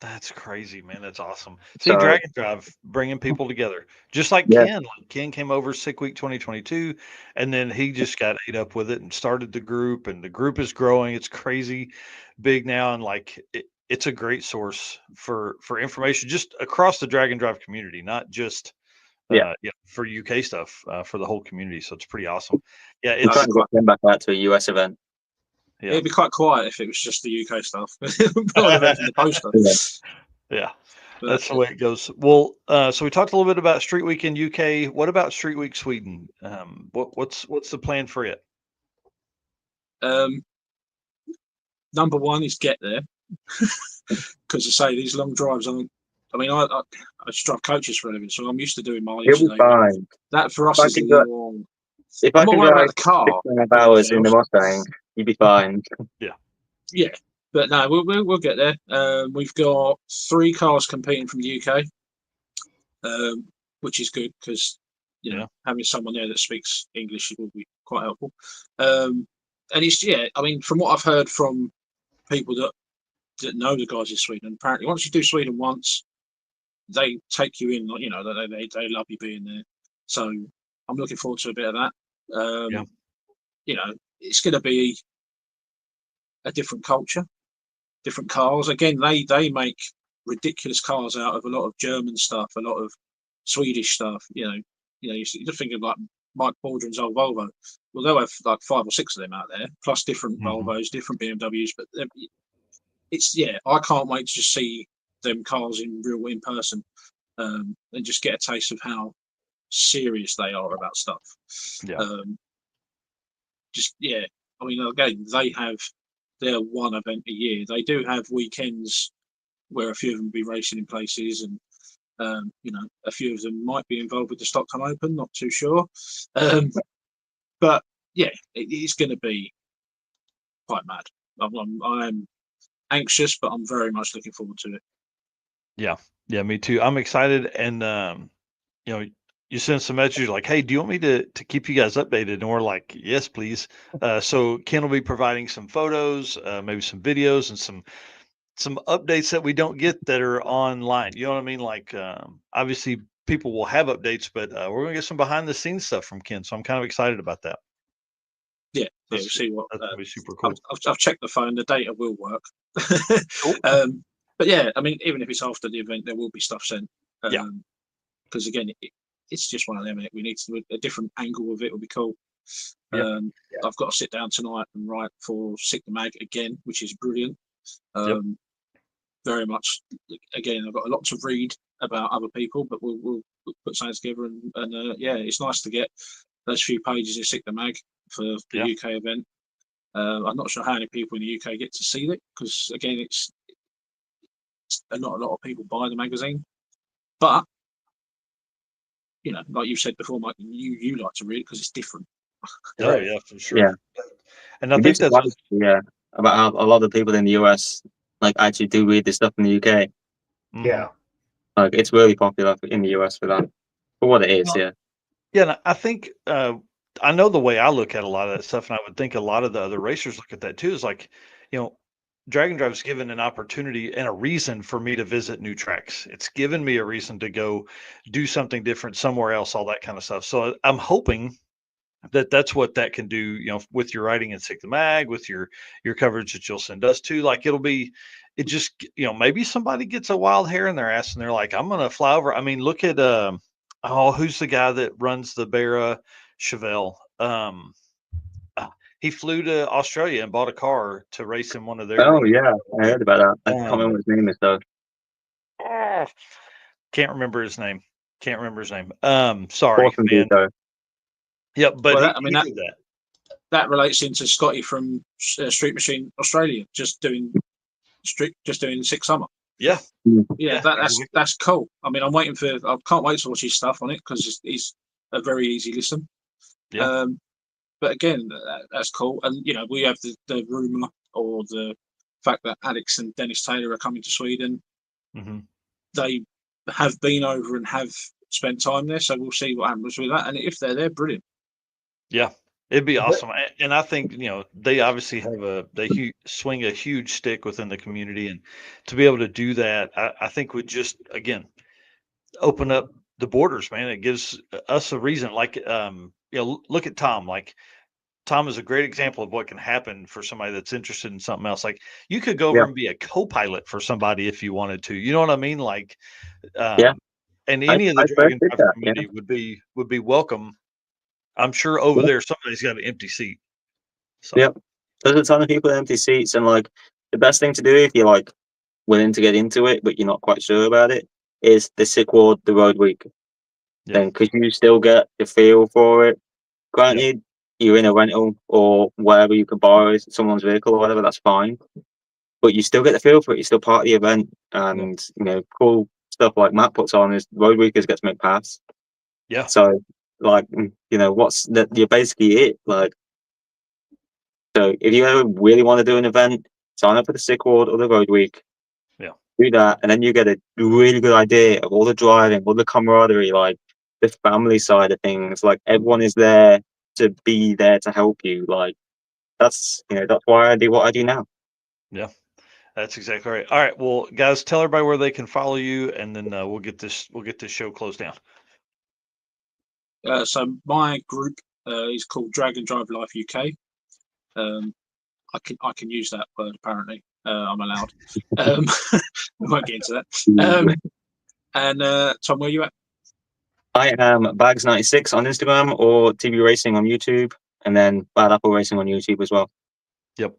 That's crazy, man. That's awesome. See, So, DragIt Drive bringing people together, just like yeah, Ken. Like Ken came over Sick Week 2022, and then he just got ate up with it and started the group, and the group is growing. It's crazy big now, and like it's a great source for information just across the Drag and Drive community, not just for UK stuff, for the whole community. So it's pretty awesome. Yeah, I'm trying to get them back out to a US event. Yeah. It'd be quite quiet if it was just the UK stuff. Probably mentioned the poster. Yeah, that's the way it goes. Well, so we talked a little bit about Street Week in UK. What about Street Week Sweden? What's the plan for it? Number one is get there, because I say these long drives aren't. I mean, I just drive coaches for a living, so I'm used to doing mileage. It'll be fine. That for us If I is a can go- long. If I'm I not can worried about drive the car. 6.5 hours in the Mustang, you'd be fine. Yeah, but no, we'll get there. We've got 3 cars competing from the UK, which is good because having someone there that speaks English will be quite helpful. And it's I mean, from what I've heard from people that know the guys in Sweden. Apparently, once you do Sweden once, they take you in. Like, you know, they love you being there. So I'm looking forward to a bit of that. Yeah. You know, it's going to be a different culture, different cars. Again, they make ridiculous cars out of a lot of German stuff, a lot of Swedish stuff. You're thinking like Mike Baldwin's old Volvo. Well, they'll have like 5 or 6 of them out there, plus different Volvos, different BMWs. But I can't wait to just see them cars in person, and just get a taste of how serious they are about stuff. Yeah. I mean, again, they have their one event a year. They do have weekends where a few of them will be racing in places, and a few of them might be involved with the Stockholm Open. Not too sure, but yeah, it's going to be quite mad. I'm anxious, but I'm very much looking forward to it. Yeah, me too. I'm excited, and you send some messages like, "Hey, do you want me to keep you guys updated?" And we're like, "Yes, please." So Ken will be providing some photos, maybe some videos, and some updates that we don't get that are online. You know what I mean? Like, obviously, people will have updates, but we're gonna get some behind the scenes stuff from Ken. So I'm kind of excited about that. Yeah, we'll see what. That's gonna be super cool. I've checked the phone. The data will work. Cool. But yeah, I mean, even if it's after the event, there will be stuff sent. Yeah. Because again, it's just one of them. We need a different angle of it. Will be cool. Yeah. I've got to sit down tonight and write for Sick the Mag again, which is brilliant. Very much. Again, I've got a lot to read about other people, but we'll put something together. And it's nice to get those few pages in Sick the Mag for the UK event. I'm not sure how many people in the UK get to see it, because again, it's not a lot of people buy the magazine. But like you said before, Mike, you like to read it because it's different. Oh yeah, for sure. Yeah. And I think that's about how a lot of people in the US like actually do read this stuff in the UK. Yeah. Like, it's really popular in the US for that, for what it is. Yeah. Yeah, and I think I know the way I look at a lot of that stuff, and I would think a lot of the other racers look at that too. Is like, Drag and Drive's given an opportunity and a reason for me to visit new tracks. It's given me a reason to go do something different somewhere else, all that kind of stuff. So I'm hoping that that's what that can do, with your writing in Sick the Mag, with your coverage that you'll send us to. Like, it just, maybe somebody gets a wild hair in their ass and they're like, I'm going to fly over. I mean, look at, who's the guy that runs the Barra Chevelle? He flew to Australia and bought a car to race in one of their. Oh yeah, I heard about that. I can't remember what his name is though. Can't remember his name. Sorry, man. Yeah, but he did that. That relates into Scotty from Street Machine Australia, just doing 6 Summer. Yeah. That's cool. I mean, I can't wait to watch his stuff on it, because it's a very easy listen. Yeah. But again, that's cool. And we have the rumor, or the fact that Alex and Dennis Taylor are coming to Sweden. Mm-hmm. They have been over and have spent time there, so we'll see what happens with that. And if they're there, brilliant. Yeah, it'd be awesome. And I think, they obviously they swing a huge stick within the community, and to be able to do that, I think would just, again, open up the borders, man. It gives us a reason. Like, look at Tom. Like, Tom is a great example of what can happen for somebody that's interested in something else. Like, you could go over and be a co-pilot for somebody if you wanted to. You know what I mean? Like, and any of the Drag and Drive community would be welcome. I'm sure over there somebody's got an empty seat. So. Yep, there's a ton of people in empty seats, and like, the best thing to do if you're like willing to get into it but you're not quite sure about it is the Sick Ward, the road week thing, because you still get the feel for it. Granted, you're in a rental or wherever, you can borrow someone's vehicle or whatever, that's fine, but you still get the feel for it. You're still part of the event, and cool stuff like Matt puts on is road weekers get to make paths. Yeah. So like, what's that? You're basically it. Like, so if you ever really want to do an event, sign up for the Sick Ward or the road week. Yeah. Do that, and then you get a really good idea of all the driving, all the camaraderie, like the family side of things. Like, everyone is there to be there to help you. Like, that's why I do what I do now. Yeah. That's exactly right. All right, well, guys, tell everybody where they can follow you, and then we'll get this show closed down. So my group is called Drag and Drive Life UK. I can use that word apparently. I'm allowed. We won't get into that. And Tom, where are you at? I am Bags96 on Instagram or TV Racing on YouTube, and then Bad Apple Racing on YouTube as well. Yep.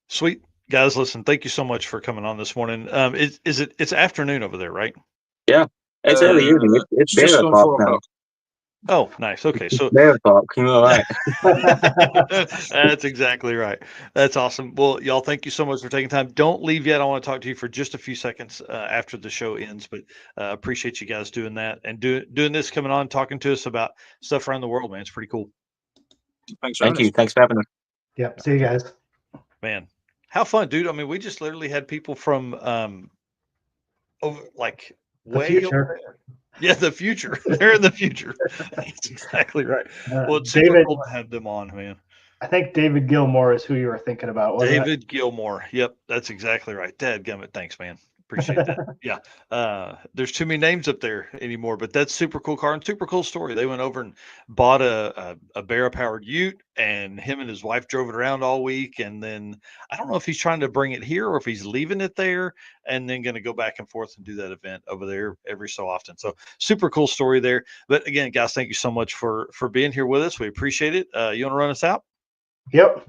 Sweet. Guys, listen, thank you so much for coming on this morning. It's afternoon over there, right? Yeah, it's early evening. It's just beer gone o'clock 4 now. o'clock. Oh, nice. Okay, so Beer o'clock. You're all right. that's exactly right. That's awesome. Well, y'all, thank you so much for taking time. Don't leave yet. I want to talk to you for just a few seconds after the show ends, but appreciate you guys doing that and doing this, coming on, talking to us about stuff around the world, man. It's pretty cool. Thanks, Thank you. Thanks for having us. Yep. See you guys. Man, how fun, dude. I mean, we just literally had people from over like The way future. over there. Yeah, the future. They're in the future. That's exactly right. Well, it's super David, cool to have them on, man. I think David Gilmore is who you were thinking about, wasn't it? David Gilmore. Yep, that's exactly right. Dadgummit. Thanks, man. Appreciate that. Yeah. There's too many names up there anymore, but that's super cool car and super cool story. They went over and bought a Barra powered ute, and him and his wife drove it around all week. And then I don't know if he's trying to bring it here or if he's leaving it there and then going to go back and forth and do that event over there every so often. So super cool story there. But again, guys, thank you so much for being here with us. We appreciate it. You want to run us out? Yep.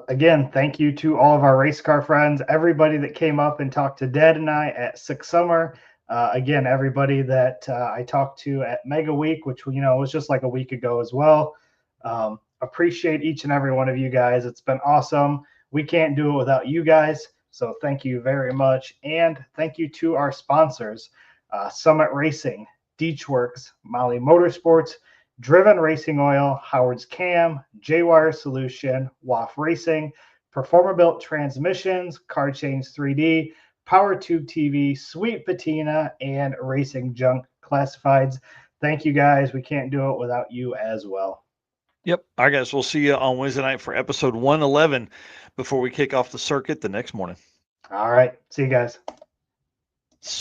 Again, thank you to all of our race car friends, everybody that came up and talked to Dad and I at Six Summer. Again, everybody that I talked to at Mega Week, which was just like a week ago as well. Appreciate each and every one of you guys. It's been awesome. We can't do it without you guys. So thank you very much. And thank you to our sponsors, Summit Racing, Deechworks, Molly Motorsports, Driven Racing Oil, Howard's Cam, J-Wire Solution, WAF Racing, Performer Built Transmissions, Car Change 3D, Power Tube TV, Sweet Patina, and Racing Junk Classifieds. Thank you guys. We can't do it without you as well. Yep. All right, guys. We'll see you on Wednesday night for episode 111 before we kick off the circuit the next morning. All right. See you guys.